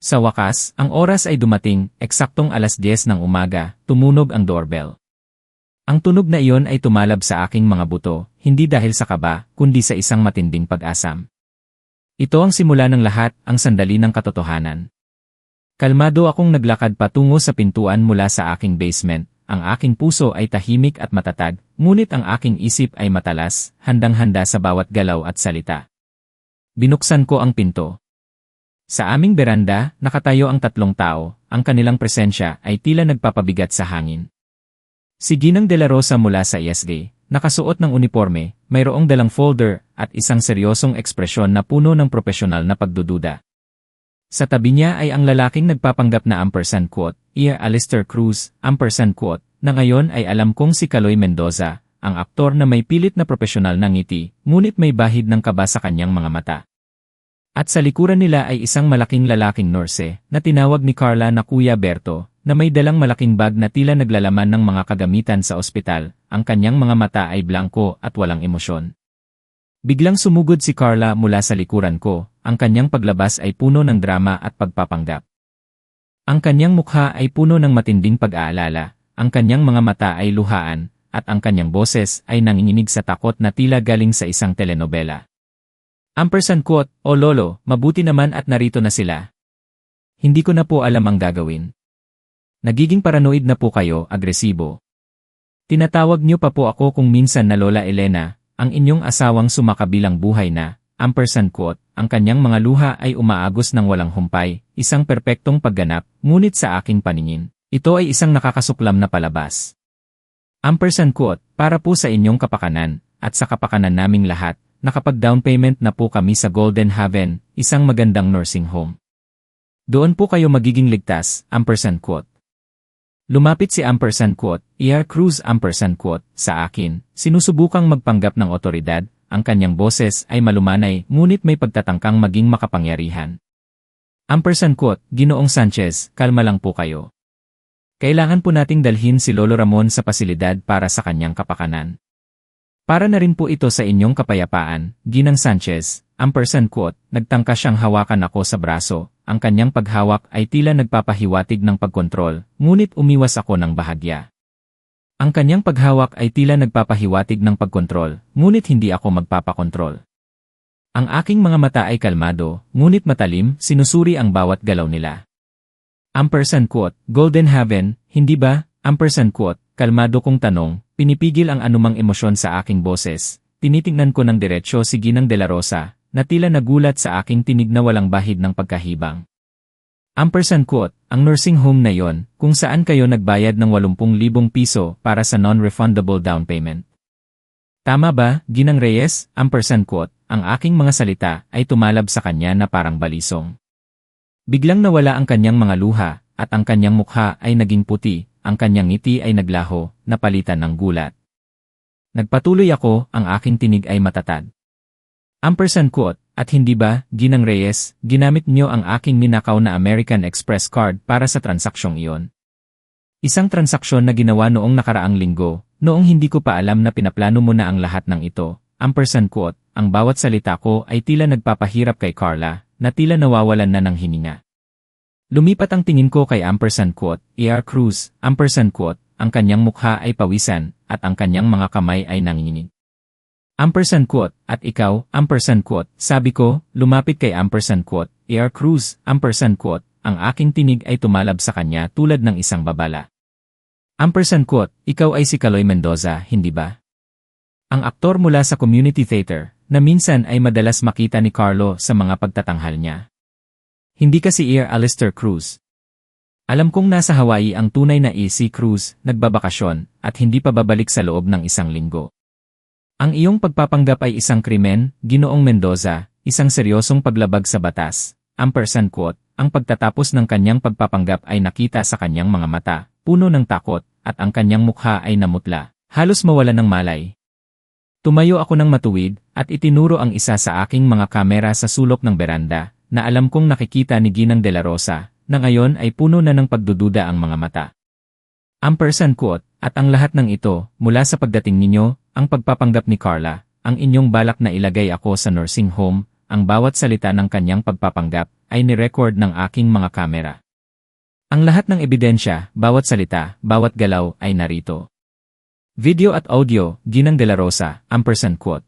Sa wakas, ang oras ay dumating, eksaktong 10:00 ng umaga, tumunog ang doorbell. Ang tunog na iyon ay tumalab sa aking mga buto, hindi dahil sa kaba, kundi sa isang matinding pag-asam. Ito ang simula ng lahat, ang sandali ng katotohanan. Kalmado akong naglakad patungo sa pintuan mula sa aking basement, ang aking puso ay tahimik at matatag, ngunit ang aking isip ay matalas, handang-handa sa bawat galaw at salita. Binuksan ko ang pinto. Sa aming beranda, nakatayo ang 3 tao, ang kanilang presensya ay tila nagpapabigat sa hangin. Si Ginang De La Rosa mula sa ESG, nakasuot ng uniforme, mayroong dalang folder, at isang seryosong ekspresyon na puno ng propesyonal na pagdududa. Sa tabi niya ay ang lalaking nagpapanggap na ampersand quote, Alistair Cruz, ampersand quote, na ngayon ay alam kong si Kaloy Mendoza, ang aktor na may pilit na propesyonal na ngiti, ngunit may bahid ng kaba sa kanyang mga mata. At sa likuran nila ay isang malaking lalaking nurse, na tinawag ni Carla na Kuya Berto, na may dalang malaking bag na tila naglalaman ng mga kagamitan sa ospital, ang kanyang mga mata ay blanko at walang emosyon. Biglang sumugod si Carla mula sa likuran ko, ang kanyang paglabas ay puno ng drama at pagpapanggap. Ang kanyang mukha ay puno ng matinding pag-aalala, ang kanyang mga mata ay luhaan, at ang kanyang boses ay nanginginig sa takot na tila galing sa isang telenovela. Ampersand quote, "O lolo, mabuti naman at narito na sila. Hindi ko na po alam ang gagawin. Nagiging paranoid na po kayo, agresibo. Tinatawag niyo pa po ako kung minsan na Lola Elena, ang inyong asawang sumakabilang buhay na." Ampersand quote, "Ang kanyang mga luha ay umaagos ng walang humpay, isang perpektong pagganap, ngunit sa aking paningin, ito ay isang nakakasuklam na palabas." Ampersand quote, "Para po sa inyong kapakanan, at sa kapakanan naming lahat, nakapag-down payment na po kami sa Golden Haven, isang magandang nursing home. Doon po kayo magiging ligtas." Ampersand quote. Lumapit si Ampersand quote, "ER Cruz." Ampersand quote, "Sa akin, sinusubukang magpanggap ng otoridad." Ang kanyang boses ay malumanay, ngunit may pagtatangkang maging makapangyarihan. Ampersand quote, "Ginoong Sanchez, kalma lang po kayo. Kailangan po nating dalhin si Lolo Ramon sa pasilidad para sa kanyang kapakanan. Para na rin po ito sa inyong kapayapaan, Ginang Sanchez." Ampersand quote, "Nagtangka siyang hawakan ako sa braso, ang kanyang paghawak ay tila nagpapahiwatig ng pagkontrol, ngunit umiwas ako ng bahagya. Ang kanyang paghawak ay tila nagpapahiwatig ng pagkontrol, ngunit hindi ako magpapakontrol. Ang aking mga mata ay kalmado, ngunit matalim, sinusuri ang bawat galaw nila." Ampersand quote, "Golden Haven, hindi ba?" Ampersand quote, kalmado kong tanong, pinipigil ang anumang emosyon sa aking boses. Tinitingnan ko ng diretsyo si Ginang De La Rosa, na tila nagulat sa aking tinig na walang bahid ng pagkahibang. Ampersand quote, "Ang nursing home na yon, kung saan kayo nagbayad ng 80,000 piso para sa non-refundable down payment. Tama ba, Ginang Reyes?" Ampersand quote, ang aking mga salita ay tumalab sa kanya na parang balisong. Biglang nawala ang kanyang mga luha, at ang kanyang mukha ay naging puti, ang kanyang ngiti ay naglaho, napalitan ng gulat. Nagpatuloy ako, ang aking tinig ay matatag. Ampersand quote, "At hindi ba, Ginang Reyes, ginamit niyo ang aking ninakaw na American Express card para sa transaksyong iyon? Isang transaksyon na ginawa noong nakaraang linggo, noong hindi ko pa alam na pinaplano mo na ang lahat ng ito." Ampersand quote, ang bawat salita ko ay tila nagpapahirap kay Carla, na tila nawawalan na ng hininga. Lumipat ang tingin ko kay Ampersand quote, "ER Cruz." Ampersand quote, ang kanyang mukha ay pawisan, at ang kanyang mga kamay ay nanginginig. Ampersand quote, "At ikaw?" Ampersand quote, sabi ko, lumapit kay Ampersand quote, "ER Cruz." Ampersand quote, ang aking tinig ay tumalab sa kanya tulad ng isang babala. Ampersand quote, "Ikaw ay si Kaloy Mendoza, hindi ba? Ang aktor mula sa community theater, na minsan ay madalas makita ni Carlo sa mga pagtatanghal niya. Hindi ka si ER Alistair Cruz. Alam kong nasa Hawaii ang tunay na EC Cruz, nagbabakasyon, at hindi pa babalik sa loob ng isang linggo. Ang iyong pagpapanggap ay isang krimen, Ginoong Mendoza, isang seryosong paglabag sa batas." Ampersand quote, ang pagtatapos ng kanyang pagpapanggap ay nakita sa kanyang mga mata, puno ng takot, at ang kanyang mukha ay namutla, halos mawala ng malay. Tumayo ako ng matuwid, at itinuro ang isa sa aking mga kamera sa sulok ng beranda, na alam kong nakikita ni Ginang De La Rosa, na ngayon ay puno na ng pagdududa ang mga mata. Ampersand quote, "At ang lahat ng ito, mula sa pagdating ninyo, ang pagpapanggap ni Carla, ang inyong balak na ilagay ako sa nursing home, ang bawat salita ng kanyang pagpapanggap, ay nirecord ng aking mga kamera. Ang lahat ng ebidensya, bawat salita, bawat galaw, ay narito. Video at audio, Ginang De La Rosa." Ampersand quote.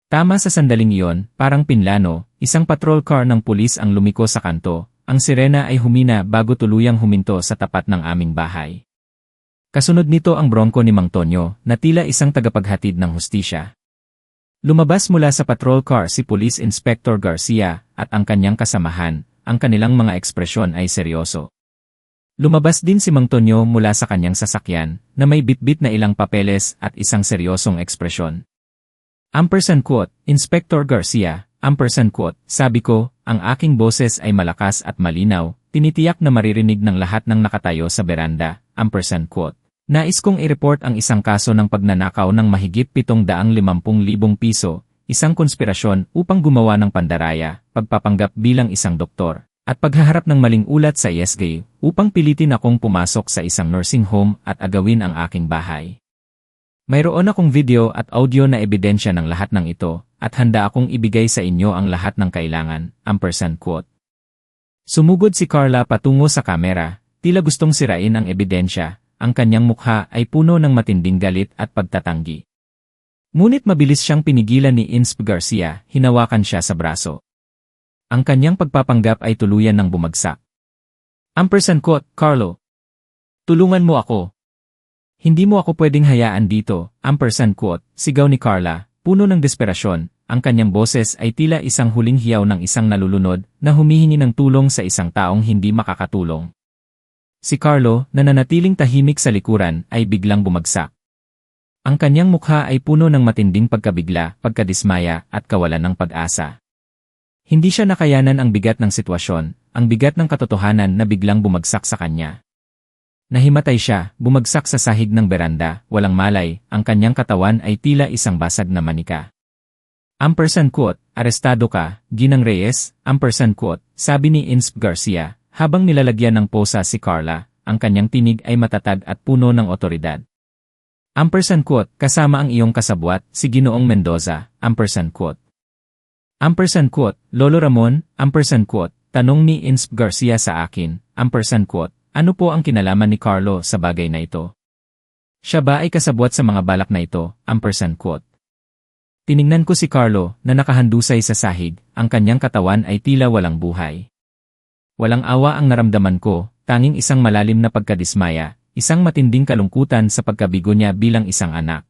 Tama sa sandaling iyon, parang pinlano, isang patrol car ng pulis ang lumiko sa kanto, ang sirena ay humina bago tuluyang huminto sa tapat ng aming bahay. Kasunod nito ang bronco ni Mang Tonyo, na tila isang tagapaghatid ng hustisya. Lumabas mula sa patrol car si Police Inspector Garcia, at ang kanyang kasamahan, ang kanilang mga ekspresyon ay seryoso. Lumabas din si Mang Tonyo mula sa kanyang sasakyan, na may bitbit na ilang papeles at isang seryosong ekspresyon. Ampersand quote, "Inspector Garcia." Ampersand quote, sabi ko, ang aking boses ay malakas at malinaw, tinitiyak na maririnig ng lahat ng nakatayo sa beranda. Ampersand quote, "Nais kong i-report ang isang kaso ng pagnanakaw ng mahigit 750,000 piso, isang konspirasyon upang gumawa ng pandaraya, pagpapanggap bilang isang doktor, at paghaharap ng maling ulat sa ESG upang pilitin akong pumasok sa isang nursing home at agawin ang aking bahay. Mayroon akong video at audio na ebidensya ng lahat ng ito, at handa akong ibigay sa inyo ang lahat ng kailangan." Ampersand quote. Sumugod si Carla patungo sa kamera, tila gustong sirain ang ebidensya, ang kanyang mukha ay puno ng matinding galit at pagtatanggi. Ngunit mabilis siyang pinigilan ni Insp Garcia, hinawakan siya sa braso. Ang kanyang pagpapanggap ay tuluyan ng bumagsak. Ampersand quote, Carlo. Tulungan mo ako. Hindi mo ako pwedeng hayaan dito, ampersand quote, sigaw ni Carla, puno ng desperasyon. Ang kanyang boses ay tila isang huling hiyaw ng isang nalulunod na humihingi ng tulong sa isang taong hindi makakatulong. Si Carlo, na nanatiling tahimik sa likuran, ay biglang bumagsak. Ang kanyang mukha ay puno ng matinding pagkabigla, pagkadismaya, at kawalan ng pag-asa. Hindi siya nakayanan ang bigat ng sitwasyon, ang bigat ng katotohanan na biglang bumagsak sa kanya. Nahimatay siya, bumagsak sa sahig ng beranda, walang malay, ang kanyang katawan ay tila isang basag na manika. Ampersand quote, arestado ka, Ginang Reyes, ampersand quote, sabi ni Insp Garcia, habang nilalagyan ng posa si Carla, ang kanyang tinig ay matatag at puno ng otoridad. Ampersand quote, kasama ang iyong kasabwat, si Ginoong Mendoza, ampersand quote. Ampersand quote, Lolo Ramon, ampersand quote, tanong ni Insp Garcia sa akin, ampersand quote, ano po ang kinalaman ni Carlo sa bagay na ito? Siya ba ay kasabwat sa mga balak na ito, ampersand quote. Tiningnan ko si Carlo na nakahandusay sa sahig, ang kanyang katawan ay tila walang buhay. Walang awa ang naramdaman ko, tanging isang malalim na pagkadismaya, isang matinding kalungkutan sa pagkabigo niya bilang isang anak.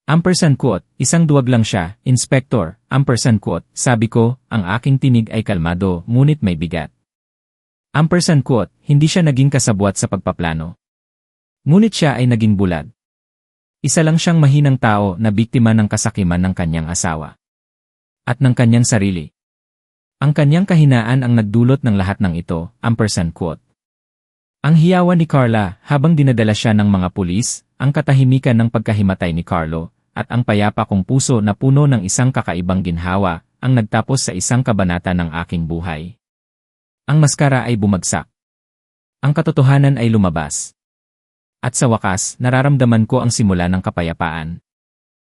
Ampersand quote, isang duwag lang siya, Inspector, ampersand quote, sabi ko, ang aking tinig ay kalmado, ngunit may bigat. Ampersand quote, hindi siya naging kasabwat sa pagpaplano. Ngunit siya ay naging bulag. Isa lang siyang mahinang tao na biktima ng kasakiman ng kanyang asawa. At ng kanyang sarili. Ang kanyang kahinaan ang nagdulot ng lahat ng ito, ampersand quote. Ang hiyawan ni Carla habang dinadala siya ng mga pulis, ang katahimikan ng pagkahimatay ni Carlo, at ang payapa kong puso na puno ng isang kakaibang ginhawa, ang nagtapos sa isang kabanata ng aking buhay. Ang maskara ay bumagsak. Ang katotohanan ay lumabas. At sa wakas, nararamdaman ko ang simula ng kapayapaan.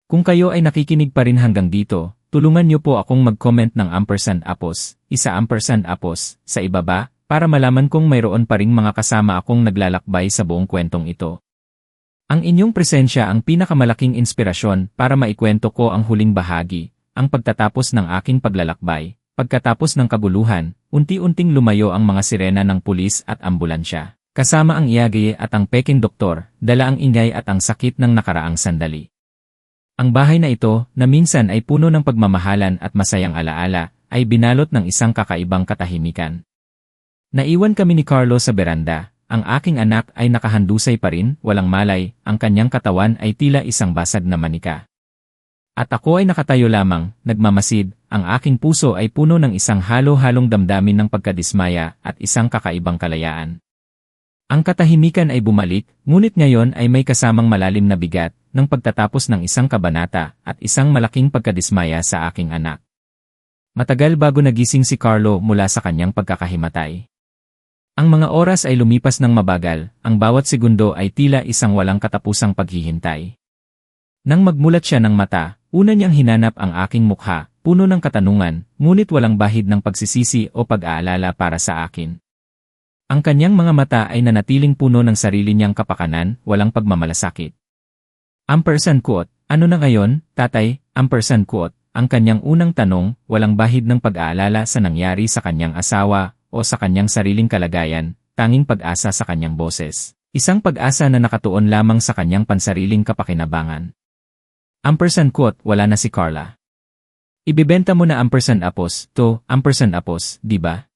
Kung kayo ay nakikinig pa rin hanggang dito, tulungan niyo po akong mag-comment ng ampersand apos, isa ampersand apos, sa ibaba, para malaman kong mayroon pa ring mga kasama akong naglalakbay sa buong kwentong ito. Ang inyong presensya ang pinakamalaking inspirasyon para maikwento ko ang huling bahagi, ang pagtatapos ng aking paglalakbay. Pagkatapos ng kaguluhan, unti-unting lumayo ang mga sirena ng pulis at ambulansya. Kasama ang iyagi at ang peking doktor, dala ang ingay at ang sakit ng nakaraang sandali. Ang bahay na ito, na minsan ay puno ng pagmamahalan at masayang alaala, ay binalot ng isang kakaibang katahimikan. Naiwan kami ni Carlo sa beranda, ang aking anak ay nakahandusay pa rin, walang malay, ang kanyang katawan ay tila isang basag na manika. At ako ay nakatayo lamang, nagmamasid, ang aking puso ay puno ng isang halo-halong damdamin ng pagkadismaya at isang kakaibang kalayaan. Ang katahimikan ay bumalik, ngunit ngayon ay may kasamang malalim na bigat, ng pagtatapos ng isang kabanata at isang malaking pagkadismaya sa aking anak. Matagal bago nagising si Carlo mula sa kanyang pagkakahimatay. Ang mga oras ay lumipas ng mabagal, ang bawat segundo ay tila isang walang katapusang paghihintay. Nang magmulat siya ng mata, una niyang hinanap ang aking mukha, puno ng katanungan, ngunit walang bahid ng pagsisisi o pag-aalala para sa akin. Ang kanyang mga mata ay nanatiling puno ng sarili niyang kapakanan, walang pagmamalasakit. Ampersand quote, ano na ngayon, tatay, ampersand quote, ang kanyang unang tanong, walang bahid ng pag-aalala sa nangyari sa kanyang asawa o sa kanyang sariling kalagayan, tanging pag-asa sa kanyang boses. Isang pag-asa na nakatuon lamang sa kanyang pansariling kapakinabangan. Ampersand quote, wala na si Carla. Ibibenta mo na ampersand apos, ampersand apos, di ba?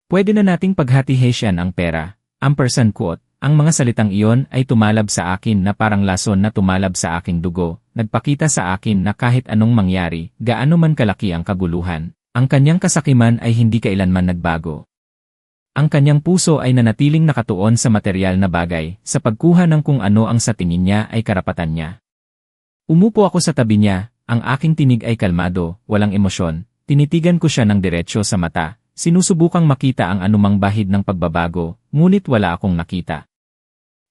Pwede na nating paghati-hesyan ang pera, ampersand quote, ang mga salitang iyon ay tumalab sa akin na parang lason na tumalab sa aking dugo, nagpakita sa akin na kahit anong mangyari, gaano man kalaki ang kaguluhan, ang kanyang kasakiman ay hindi kailanman nagbago. Ang kanyang puso ay nanatiling nakatuon sa materyal na bagay, sa pagkuha ng kung ano ang sa tingin niya ay karapatan niya. Umupo ako sa tabi niya, ang aking tinig ay kalmado, walang emosyon, tinitigan ko siya ng diretsyo sa mata. Sinusubukang makita ang anumang bahid ng pagbabago, ngunit wala akong nakita.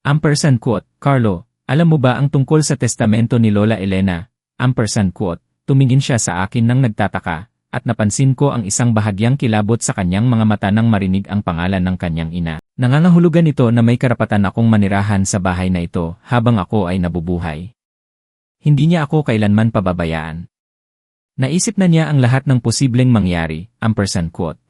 Ampersand quote, Carlo, alam mo ba ang tungkol sa testamento ni Lola Elena? Ampersand quote, tumingin siya sa akin nang nagtataka, at napansin ko ang isang bahagyang kilabot sa kanyang mga mata nang marinig ang pangalan ng kanyang ina. Nangangahulugan ito na may karapatan akong manirahan sa bahay na ito habang ako ay nabubuhay. Hindi niya ako kailanman pababayaan. Naisip na niya ang lahat ng posibleng mangyari, ampersand quote.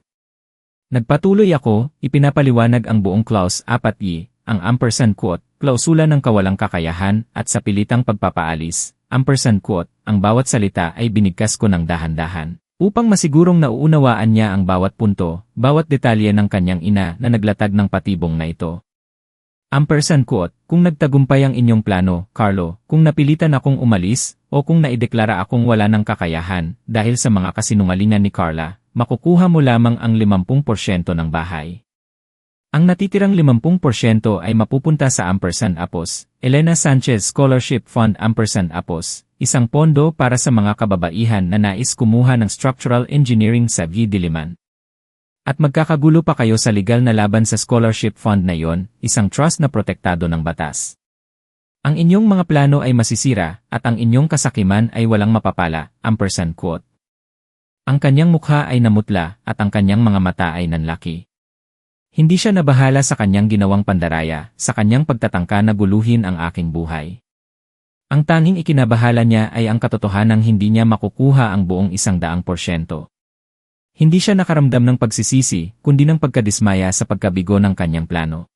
Nagpatuloy ako, ipinapaliwanag ang buong clause 4i, ang ampersand quote, klausula ng kawalang kakayahan at sa pilitang pagpapaalis, ampersand quote, ang bawat salita ay binigkas ko ng dahan-dahan. Upang masigurong nauunawaan niya ang bawat punto, bawat detalye ng kanyang ina na naglatag ng patibong na ito. Ampersand quote, kung nagtagumpay ang inyong plano, Carlo, kung napilitan akong umalis, o kung naideklara akong wala ng kakayahan dahil sa mga kasinungalingan ni Carla, makukuha mo lamang ang 50% ng bahay. Ang natitirang 50% ay mapupunta sa ampersand apos, Elena Sanchez Scholarship Fund ampersand apos, isang pondo para sa mga kababaihan na nais kumuha ng structural engineering sa Diliman. At magkakagulo pa kayo sa legal na laban sa scholarship fund na yon, isang trust na protektado ng batas. Ang inyong mga plano ay masisira, at ang inyong kasakiman ay walang mapapala, ampersand quote. Ang kanyang mukha ay namutla, at ang kanyang mga mata ay nanlaki. Hindi siya nabahala sa kanyang ginawang pandaraya, sa kanyang pagtatangka na guluhin ang aking buhay. Ang tanging ikinabahala niya ay ang katotohanang hindi niya makukuha ang buong 100%. Hindi siya nakaramdam ng pagsisisi, kundi ng pagkadismaya sa pagkabigo ng kanyang plano.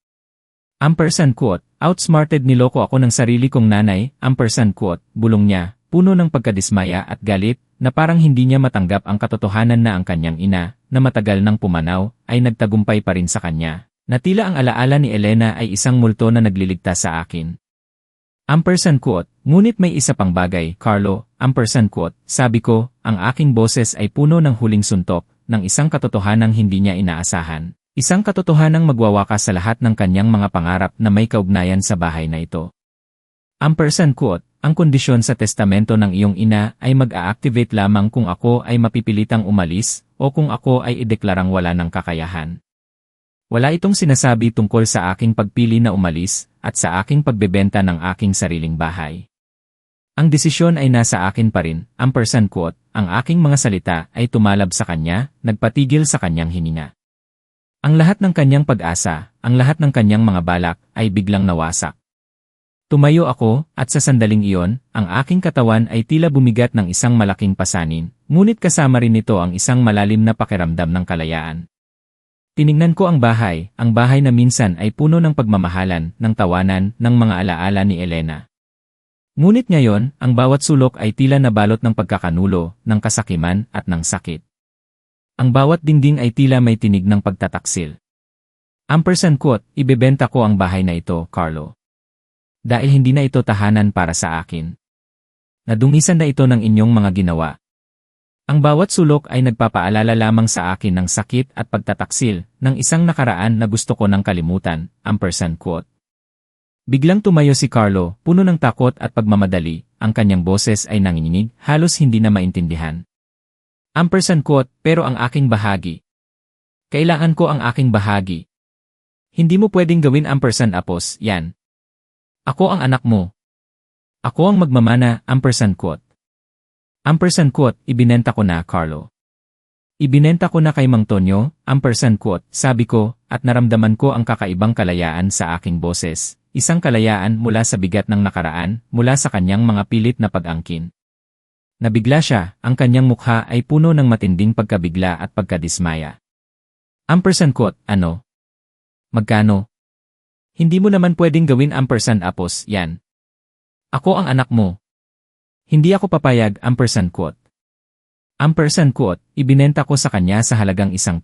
Ampersand quote, outsmarted niloko ako ng sarili kong nanay, ampersand quote, bulong niya, puno ng pagkadismaya at galit, na parang hindi niya matanggap ang katotohanan na ang kanyang ina, na matagal nang pumanaw, ay nagtagumpay pa rin sa kanya, na tila ang alaala ni Elena ay isang multo na nagliligtas sa akin. Ampersand quote, ngunit may isa pang bagay, Carlo, ampersand quote, sabi ko, ang aking boses ay puno ng huling suntok, ng isang katotohanang hindi niya inaasahan. Isang katotohanang magwawakas sa lahat ng kanyang mga pangarap na may kaugnayan sa bahay na ito. Ampersand quote, ang kondisyon sa testamento ng iyong ina ay mag-a-activate lamang kung ako ay mapipilitang umalis o kung ako ay ideklarang wala ng kakayahan. Wala itong sinasabi tungkol sa aking pagpili na umalis at sa aking pagbebenta ng aking sariling bahay. Ang desisyon ay nasa akin pa rin, ampersand quote, ang aking mga salita ay tumalab sa kanya, nagpatigil sa kanyang hininga. Ang lahat ng kanyang pag-asa, ang lahat ng kanyang mga balak ay biglang nawasak. Tumayo ako, at sa sandaling iyon, ang aking katawan ay tila bumigat ng isang malaking pasanin, ngunit kasama rin nito ang isang malalim na pakiramdam ng kalayaan. Tiningnan ko ang bahay na minsan ay puno ng pagmamahalan, ng tawanan, ng mga alaala ni Elena. Ngunit ngayon, ang bawat sulok ay tila nabalot ng pagkakanulo, ng kasakiman, at ng sakit. Ang bawat dingding ay tila may tinig ng pagtataksil. Ampersand quote, ibebenta ko ang bahay na ito, Carlo. Dahil hindi na ito tahanan para sa akin. Nadungisan na ito ng inyong mga ginawa. Ang bawat sulok ay nagpapaalala lamang sa akin ng sakit at pagtataksil ng isang nakaraan na gusto ko nang kalimutan, ampersand quote. Biglang tumayo si Carlo, puno ng takot at pagmamadali, ang kanyang boses ay nanginginig, halos hindi na maintindihan. Ampersand quote, pero ang aking bahagi. Kailangan ko ang aking bahagi. Hindi mo pwedeng gawin ampersand apos, yan. Ako ang anak mo. Ako ang magmamana, ampersand quote. Ampersand quote, ibinenta ko na, Carlo. Ibinenta ko na kay Mang Tonyo, ampersand quote, sabi ko, at naramdaman ko ang kakaibang kalayaan sa aking boses. Isang kalayaan mula sa bigat ng nakaraan, mula sa kanyang mga pilit na pag-angkin. Nabigla siya, ang kanyang mukha ay puno ng matinding pagkabigla at pagkadismaya. Ampersand quote, ano? Magkano? Hindi mo naman pwedeng gawin ampersand apos, yan. Ako ang anak mo. Hindi ako papayag, ampersand quote. Ampersand quote, ibinenta ko sa kanya sa halagang ₱1,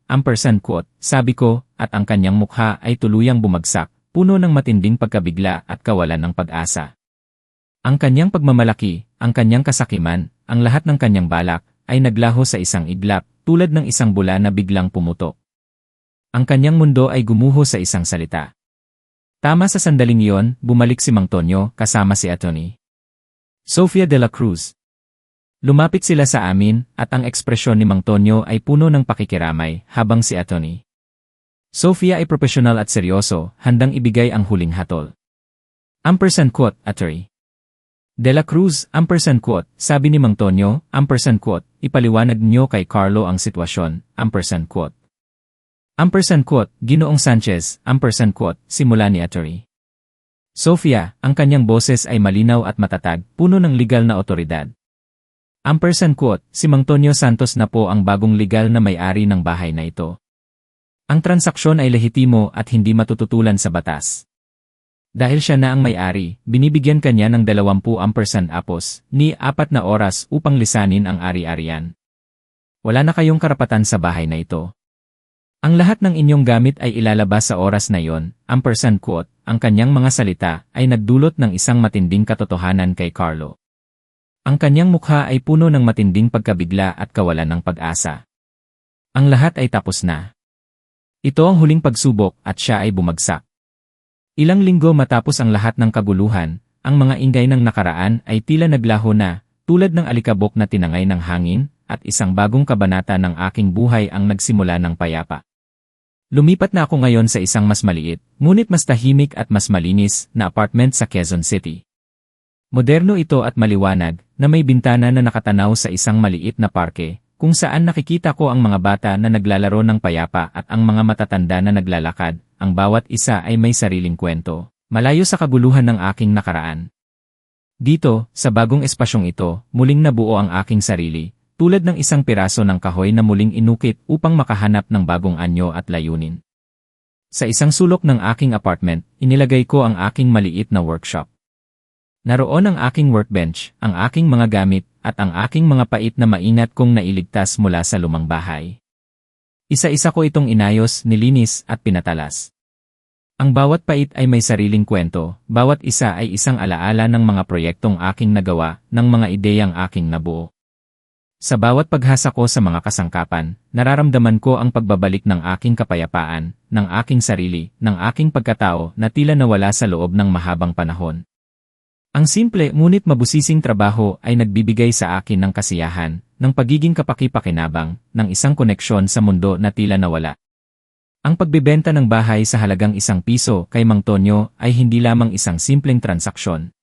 ampersand quote, sabi ko, at ang kanyang mukha ay tuluyang bumagsak, puno ng matinding pagkabigla at kawalan ng pag-asa. Ang kanyang pagmamalaki, ang kanyang kasakiman, ang lahat ng kanyang balak, ay naglaho sa isang iglap, tulad ng isang bula na biglang pumutok. Ang kanyang mundo ay gumuho sa isang salita. Tama sa sandaling iyon, bumalik si Mang Tonyo kasama si Atty. Sofia de la Cruz. Lumapit sila sa amin at ang ekspresyon ni Mang Tonyo ay puno ng pakikiramay habang si Atty. Sofia ay profesional at seryoso, handang ibigay ang huling hatol. Ampersand quote, Atty. De la Cruz, ampersand quote, sabi ni Mang Tonyo, ampersand quote, ipaliwanag niyo kay Carlo ang sitwasyon, ampersand quote. Ampersand quote, Ginoong Sanchez, ampersand quote, simula ni Atty. Sofia, ang kanyang boses ay malinaw at matatag, puno ng legal na otoridad. Ampersand quote, si Mang Tonyo Santos na po ang bagong legal na may-ari ng bahay na ito. Ang transaksyon ay lehitimo at hindi matututulan sa batas. Dahil siya na ang may-ari, binibigyan kanya ng 20% apos, ni 4 na oras upang lisanin ang ari-arian. Wala na kayong karapatan sa bahay na ito. Ang lahat ng inyong gamit ay ilalabas sa oras na iyon, ampersand quote, ang kanyang mga salita ay nagdulot ng isang matinding katotohanan kay Carlo. Ang kanyang mukha ay puno ng matinding pagkabigla at kawalan ng pag-asa. Ang lahat ay tapos na. Ito ang huling pagsubok at siya ay bumagsak. Ilang linggo matapos ang lahat ng kaguluhan, ang mga ingay ng nakaraan ay tila naglaho na, tulad ng alikabok na tinangay ng hangin, at isang bagong kabanata ng aking buhay ang nagsimula ng payapa. Lumipat na ako ngayon sa isang mas maliit, ngunit mas tahimik at mas malinis na apartment sa Quezon City. Moderno ito at maliwanag, na may bintana na nakatanaw sa isang maliit na parke, kung saan nakikita ko ang mga bata na naglalaro ng payapa at ang mga matatanda na naglalakad. Ang bawat isa ay may sariling kwento, malayo sa kaguluhan ng aking nakaraan. Dito, sa bagong espasyong ito, muling nabuo ang aking sarili, tulad ng isang piraso ng kahoy na muling inukit upang makahanap ng bagong anyo at layunin. Sa isang sulok ng aking apartment, inilagay ko ang aking maliit na workshop. Naroon ang aking workbench, ang aking mga gamit, at ang aking mga pait na maingat kong nailigtas mula sa lumang bahay. Isa-isa ko itong inayos, nilinis, at pinatalas. Ang bawat pait ay may sariling kwento, bawat isa ay isang alaala ng mga proyektong aking nagawa, ng mga ideyang aking nabuo. Sa bawat paghasa ko sa mga kasangkapan, nararamdaman ko ang pagbabalik ng aking kapayapaan, ng aking sarili, ng aking pagkatao na tila nawala sa loob ng mahabang panahon. Ang simple ngunit mabusising trabaho ay nagbibigay sa akin ng kasiyahan, ng pagiging kapaki-pakinabang, ng isang koneksyon sa mundo na tila nawala. Ang pagbebenta ng bahay sa halagang ₱1 kay Mang Tonyo ay hindi lamang isang simpleng transaksyon.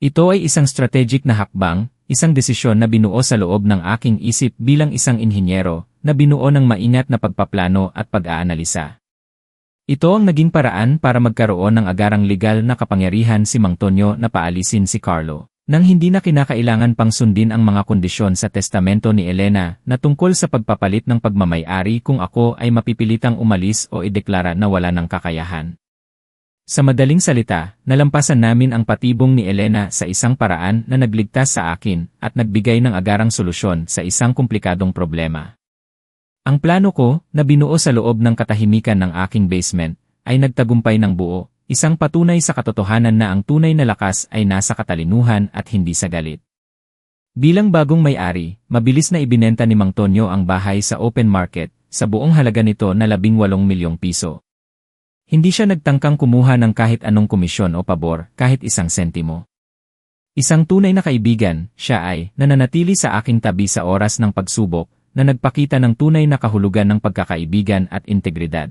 Ito ay isang strategic na hakbang, isang desisyon na binuo sa loob ng aking isip bilang isang inhinyero, na binuo ng maingat na pagpaplano at pag-aanalisa. Ito ang naging paraan para magkaroon ng agarang legal na kapangyarihan si Mang Tonyo na paalisin si Carlo, nang hindi na kinakailangan pang sundin ang mga kondisyon sa testamento ni Elena na tungkol sa pagpapalit ng pagmamay-ari kung ako ay mapipilitang umalis o ideklara na wala ng kakayahan. Sa madaling salita, nalampasan namin ang patibong ni Elena sa isang paraan na nagligtas sa akin at nagbigay ng agarang solusyon sa isang komplikadong problema. Ang plano ko, na binuo sa loob ng katahimikan ng aking basement, ay nagtagumpay ng buo, isang patunay sa katotohanan na ang tunay na lakas ay nasa katalinuhan at hindi sa galit. Bilang bagong may-ari, mabilis na ibinenta ni Mang Tonyo ang bahay sa open market, sa buong halaga nito na ₱18 milyong. Hindi siya nagtangkang kumuha ng kahit anong komisyon o pabor, kahit isang sentimo. Isang tunay na kaibigan, siya ay nananatili sa aking tabi sa oras ng pagsubok, na nagpakita ng tunay na kahulugan ng pagkakaibigan at integridad.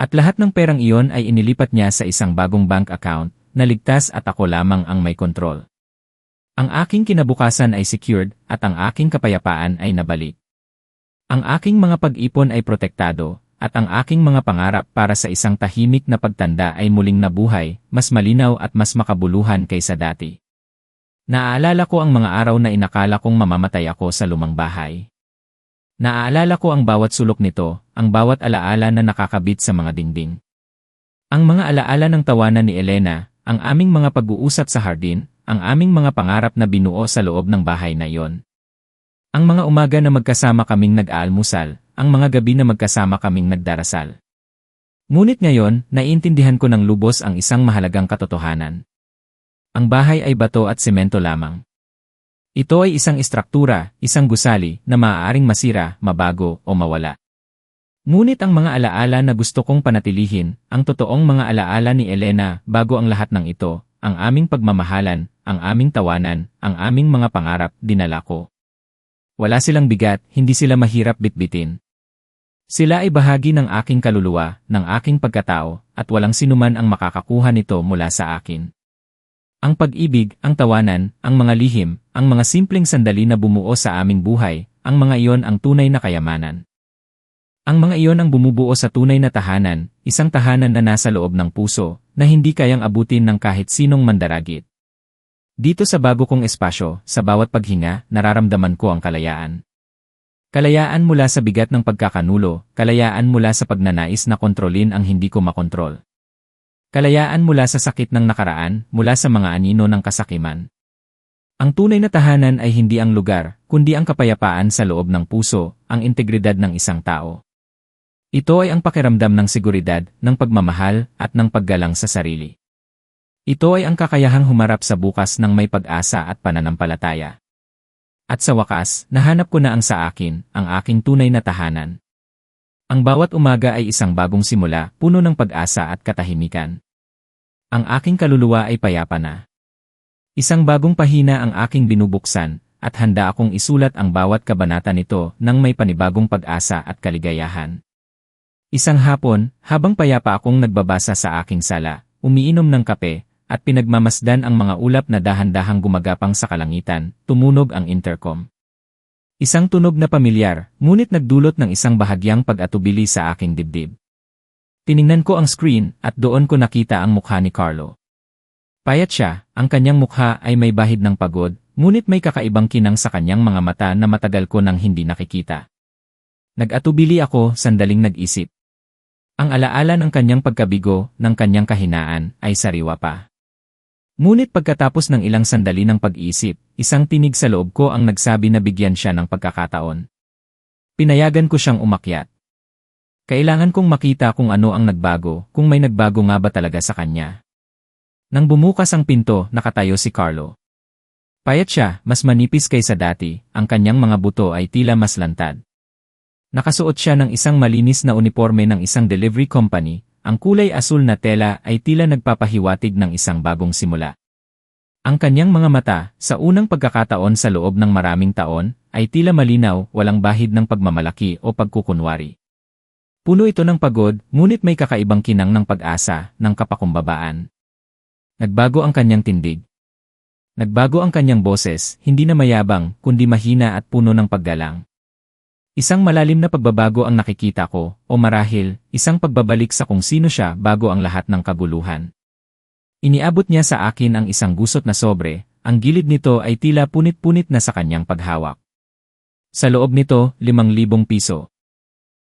At lahat ng perang iyon ay inilipat niya sa isang bagong bank account, na ligtas at ako lamang ang may kontrol. Ang aking kinabukasan ay secured, at ang aking kapayapaan ay nabalik. Ang aking mga pag-ipon ay protektado, at ang aking mga pangarap para sa isang tahimik na pagtanda ay muling nabuhay, mas malinaw at mas makabuluhan kaysa dati. Naaalala ko ang mga araw na inakala kong mamamatay ako sa lumang bahay. Naaalala ko ang bawat sulok nito, ang bawat alaala na nakakabit sa mga dingding. Ang mga alaala ng tawanan ni Elena, ang aming mga pag-uusap sa hardin, ang aming mga pangarap na binuo sa loob ng bahay na iyon. Ang mga umaga na magkasama kaming nag-aalmusal, ang mga gabi na magkasama kaming nagdarasal. Ngunit ngayon, naiintindihan ko ng lubos ang isang mahalagang katotohanan. Ang bahay ay bato at semento lamang. Ito ay isang istruktura, isang gusali, na maaaring masira, mabago, o mawala. Ngunit ang mga alaala na gusto kong panatilihin, ang totoong mga alaala ni Elena, bago ang lahat ng ito, ang aming pagmamahalan, ang aming tawanan, ang aming mga pangarap, dinala ko. Wala silang bigat, hindi sila mahirap bitbitin. Sila ay bahagi ng aking kaluluwa, ng aking pagkatao, at walang sinuman ang makakakuha nito mula sa akin. Ang pag-ibig, ang tawanan, ang mga lihim, ang mga simpleng sandali na bumuo sa aming buhay, ang mga iyon ang tunay na kayamanan. Ang mga iyon ang bumubuo sa tunay na tahanan, isang tahanan na nasa loob ng puso, na hindi kayang abutin ng kahit sinong mandaragit. Dito sa bago kong espasyo, sa bawat paghinga, nararamdaman ko ang kalayaan. Kalayaan mula sa bigat ng pagkakanulo, kalayaan mula sa pagnanais na kontrolin ang hindi ko makontrol. Kalayaan mula sa sakit ng nakaraan, mula sa mga anino ng kasakiman. Ang tunay na tahanan ay hindi ang lugar, kundi ang kapayapaan sa loob ng puso, ang integridad ng isang tao. Ito ay ang pakiramdam ng seguridad, ng pagmamahal, at ng paggalang sa sarili. Ito ay ang kakayahang humarap sa bukas ng may pag-asa at pananampalataya. At sa wakas, nahanap ko na ang sa akin, ang aking tunay na tahanan. Ang bawat umaga ay isang bagong simula, puno ng pag-asa at katahimikan. Ang aking kaluluwa ay payapa na. Isang bagong pahina ang aking binubuksan, at handa akong isulat ang bawat kabanata nito nang may panibagong pag-asa at kaligayahan. Isang hapon, habang payapa akong nagbabasa sa aking sala, umiinom ng kape, at pinagmamasdan ang mga ulap na dahan-dahang gumagapang sa kalangitan, tumunog ang intercom. Isang tunog na pamilyar, ngunit nagdulot ng isang bahagyang pag-atubili sa aking dibdib. Tiningnan ko ang screen, at doon ko nakita ang mukha ni Carlo. Payat siya, ang kanyang mukha ay may bahid ng pagod, ngunit may kakaibang kinang sa kanyang mga mata na matagal ko nang hindi nakikita. Nag-atubili ako, sandaling nag-isip. Ang alaala ng kanyang pagkabigo, ng kanyang kahinaan, ay sariwa pa. Ngunit pagkatapos ng ilang sandali ng pag-iisip, isang tinig sa loob ko ang nagsabi na bigyan siya ng pagkakataon. Pinayagan ko siyang umakyat. Kailangan kong makita kung ano ang nagbago, kung may nagbago nga ba talaga sa kanya. Nang bumukas ang pinto, nakatayo si Carlo. Payat siya, mas manipis kaysa dati, ang kanyang mga buto ay tila mas lantad. Nakasuot siya ng isang malinis na uniforme ng isang delivery company, ang kulay asul na tela ay tila nagpapahiwatig ng isang bagong simula. Ang kanyang mga mata, sa unang pagkakataon sa loob ng maraming taon, ay tila malinaw, walang bahid ng pagmamalaki o pagkukunwari. Puno ito ng pagod, ngunit may kakaibang kinang ng pag-asa, ng kapakumbabaan. Nagbago ang kanyang tindig. Nagbago ang kanyang boses, hindi na mayabang, kundi mahina at puno ng paggalang. Isang malalim na pagbabago ang nakikita ko, o marahil, isang pagbabalik sa kung sino siya bago ang lahat ng kaguluhan. Iniabot niya sa akin ang isang gusot na sobre, ang gilid nito ay tila punit-punit na sa kanyang paghawak. Sa loob nito, 5,000 piso.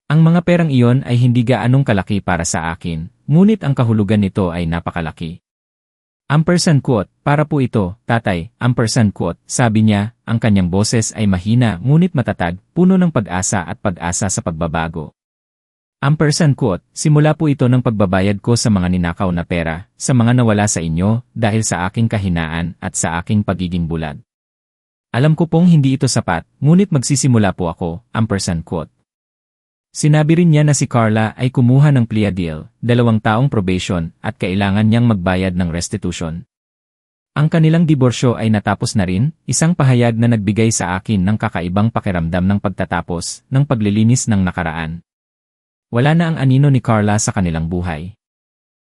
Ang mga perang iyon ay hindi gaanong kalaki para sa akin, ngunit ang kahulugan nito ay napakalaki. Ampersand quote, para po ito, tatay, ampersand quote, sabi niya, ang kanyang boses ay mahina ngunit matatag, puno ng pag-asa at pag-asa sa pagbabago. Ampersand quote, simula po ito ng pagbabayad ko sa mga ninakaw na pera, sa mga nawala sa inyo, dahil sa aking kahinaan at sa aking pagiging bulag. Alam ko pong hindi ito sapat, ngunit magsisimula po ako, ampersand quote. Sinabi rin niya na si Carla ay kumuha ng plea deal, 2 taong probation, at kailangan niyang magbayad ng restitution. Ang kanilang diborsyo ay natapos na rin, isang pahayag na nagbigay sa akin ng kakaibang pakiramdam ng pagtatapos, ng paglilinis ng nakaraan. Wala na ang anino ni Carla sa kanilang buhay.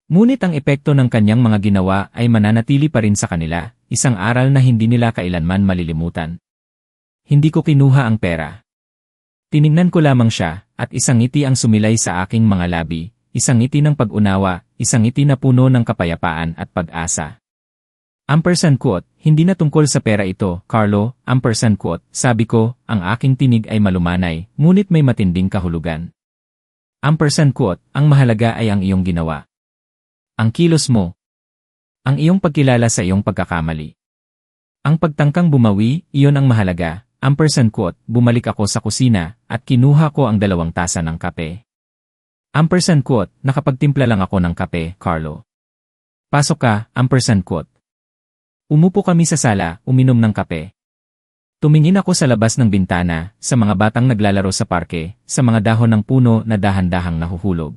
Ngunit ang epekto ng kanyang mga ginawa ay mananatili pa rin sa kanila, isang aral na hindi nila kailanman malilimutan. Hindi ko kinuha ang pera. Tiningnan ko lamang siya, at isang ngiti ang sumilay sa aking mga labi, isang ngiti ng pag-unawa, isang ngiti na puno ng kapayapaan at pag-asa. Ampersand quote, hindi na tungkol sa pera ito, Carlo, ampersand quote, sabi ko, ang aking tinig ay malumanay, ngunit may matinding kahulugan. Ampersand quote, ang mahalaga ay ang iyong ginawa. Ang kilos mo. Ang iyong pagkilala sa iyong pagkakamali. Ang pagtangkang bumawi, iyon ang mahalaga. Ampersand quote, bumalik ako sa kusina, at kinuha ko ang 2 tasa ng kape. Ampersand quote, nakapagtimpla lang ako ng kape, Carlo. Pasok ka, ampersand quote. Umupo kami sa sala, uminom ng kape. Tumingin ako sa labas ng bintana, sa mga batang naglalaro sa parke, sa mga dahon ng puno na dahan-dahang nahuhulog.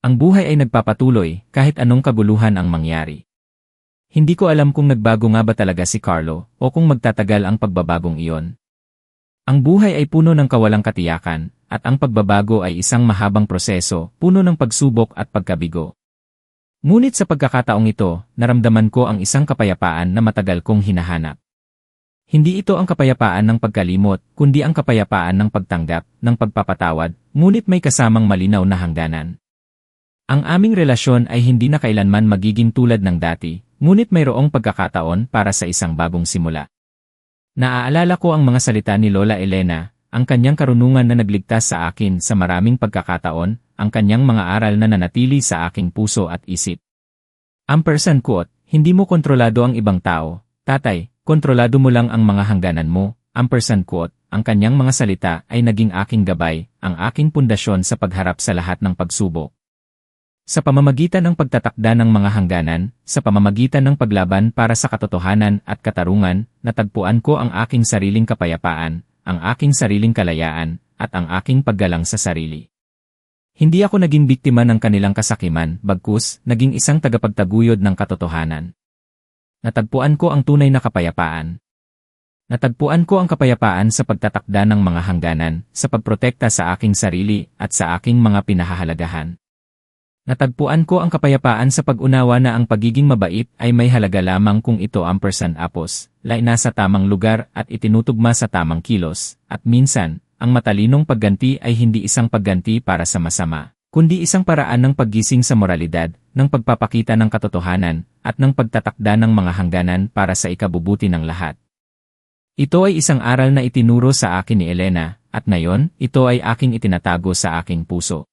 Ang buhay ay nagpapatuloy, kahit anong kaguluhan ang mangyari. Hindi ko alam kung nagbago nga ba talaga si Carlo, o kung magtatagal ang pagbabagong iyon. Ang buhay ay puno ng kawalang katiyakan, at ang pagbabago ay isang mahabang proseso, puno ng pagsubok at pagkabigo. Ngunit sa pagkakataong ito, naramdaman ko ang isang kapayapaan na matagal kong hinahanap. Hindi ito ang kapayapaan ng pagkalimot, kundi ang kapayapaan ng pagtanggap, ng pagpapatawad, ngunit may kasamang malinaw na hangganan. Ang aming relasyon ay hindi na kailanman magiging tulad ng dati, ngunit mayroong pagkakataon para sa isang bagong simula. Naaalala ko ang mga salita ni Lola Elena, ang kanyang karunungan na nagligtas sa akin sa maraming pagkakataon, ang kanyang mga aral na nanatili sa aking puso at isip. Ampersand quote, hindi mo kontrolado ang ibang tao, tatay, kontrolado mo lang ang mga hangganan mo. Ampersand quote, ang kanyang mga salita ay naging aking gabay, ang aking pundasyon sa pagharap sa lahat ng pagsubok. Sa pamamagitan ng pagtatakda ng mga hangganan, sa pamamagitan ng paglaban para sa katotohanan at katarungan, natagpuan ko ang aking sariling kapayapaan, ang aking sariling kalayaan, at ang aking paggalang sa sarili. Hindi ako naging biktima ng kanilang kasakiman, bagkus, naging isang tagapagtaguyod ng katotohanan. Natagpuan ko ang tunay na kapayapaan. Natagpuan ko ang kapayapaan sa pagtatakda ng mga hangganan, sa pagprotekta sa aking sarili at sa aking mga pinahahalagahan. Natagpuan ko ang kapayapaan sa pag-unawa na ang pagiging mabait ay may halaga lamang kung ito ampersand apos, nasa tamang lugar at itinutugma sa tamang kilos, at minsan, ang matalinong pagganti ay hindi isang pagganti para sa masama, kundi isang paraan ng paggising sa moralidad, ng pagpapakita ng katotohanan, at ng pagtatakda ng mga hangganan para sa ikabubuti ng lahat. Ito ay isang aral na itinuro sa akin ni Elena, at ngayon, ito ay aking itinatago sa aking puso.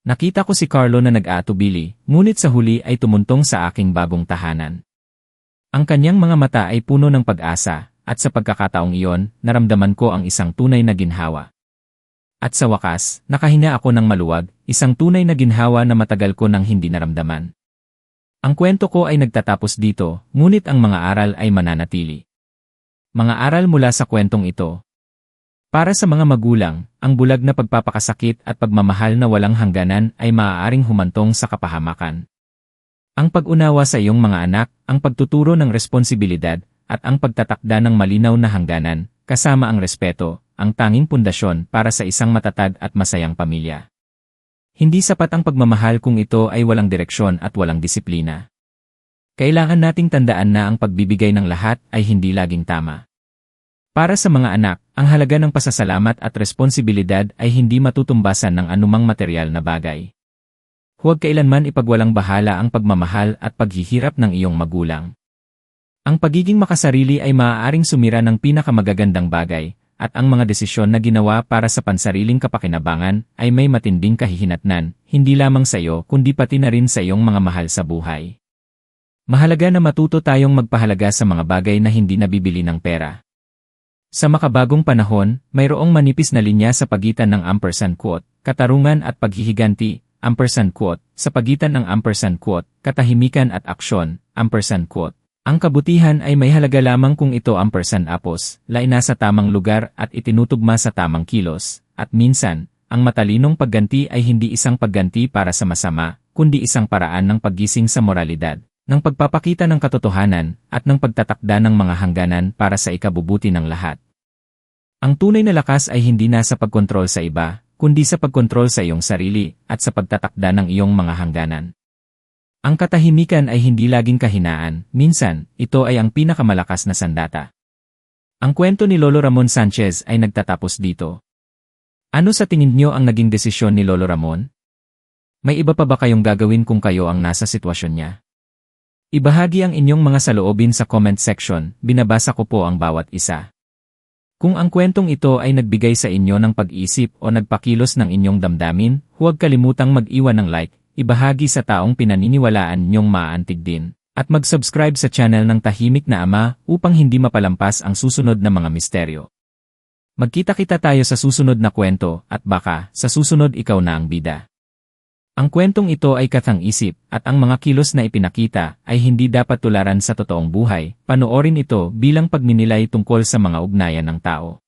Nakita ko si Carlo na nag-aatubili, ngunit sa huli ay tumuntong sa aking bagong tahanan. Ang kanyang mga mata ay puno ng pag-asa, at sa pagkakataong iyon, naramdaman ko ang isang tunay na ginhawa. At sa wakas, nakahina ako ng maluwag, isang tunay na ginhawa na matagal ko nang hindi naramdaman. Ang kwento ko ay nagtatapos dito, ngunit ang mga aral ay mananatili. Mga aral mula sa kwentong ito. Para sa mga magulang, ang bulag na pagpapakasakit at pagmamahal na walang hangganan ay maaaring humantong sa kapahamakan. Ang pag-unawa sa iyong mga anak, ang pagtuturo ng responsibilidad, at ang pagtatakda ng malinaw na hangganan, kasama ang respeto, ang tanging pundasyon para sa isang matatag at masayang pamilya. Hindi sapat ang pagmamahal kung ito ay walang direksyon at walang disiplina. Kailangan nating tandaan na ang pagbibigay ng lahat ay hindi laging tama. Para sa mga anak, ang halaga ng pasasalamat at responsibilidad ay hindi matutumbasan ng anumang material na bagay. Huwag kailanman ipagwalang bahala ang pagmamahal at paghihirap ng iyong magulang. Ang pagiging makasarili ay maaaring sumira ng pinakamagagandang bagay, at ang mga desisyon na ginawa para sa pansariling kapakinabangan ay may matinding kahihinatnan, hindi lamang sa iyo kundi pati na rin sa iyong mga mahal sa buhay. Mahalaga na matuto tayong magpahalaga sa mga bagay na hindi nabibili ng pera. Sa makabagong panahon, mayroong manipis na linya sa pagitan ng ampersand quote, katarungan at paghihiganti, ampersand quote, sa pagitan ng ampersand quote, katahimikan at aksyon, ampersand quote. Ang kabutihan ay may halaga lamang kung ito ampersand apos, nasa tamang lugar at itinutugma sa tamang kilos, at minsan, ang matalinong pagganti ay hindi isang pagganti para sa masama, kundi isang paraan ng paggising sa moralidad, ng pagpapakita ng katotohanan, at ng pagtatakda ng mga hangganan para sa ikabubuti ng lahat. Ang tunay na lakas ay hindi nasa pagkontrol sa iba, kundi sa pagkontrol sa iyong sarili, at sa pagtatakda ng iyong mga hangganan. Ang katahimikan ay hindi laging kahinaan, minsan, ito ay ang pinakamalakas na sandata. Ang kwento ni Lolo Ramon Sanchez ay nagtatapos dito. Ano sa tingin niyo ang naging desisyon ni Lolo Ramon? May iba pa ba kayong gagawin kung kayo ang nasa sitwasyon niya? Ibahagi ang inyong mga saloobin sa comment section, binabasa ko po ang bawat isa. Kung ang kwentong ito ay nagbigay sa inyo ng pag-isip o nagpakilos ng inyong damdamin, huwag kalimutang mag-iwan ng like, ibahagi sa taong pinaniniwalaan niyong maaantig din, at mag-subscribe sa channel ng Tahimik na Ama upang hindi mapalampas ang susunod na mga misteryo. Magkita-kita tayo sa susunod na kwento at baka sa susunod ikaw na ang bida. Ang kwentong ito ay kathang-isip at ang mga kilos na ipinakita ay hindi dapat tularan sa totoong buhay. Panoorin ito bilang pagninilay tungkol sa mga ugnayan ng tao.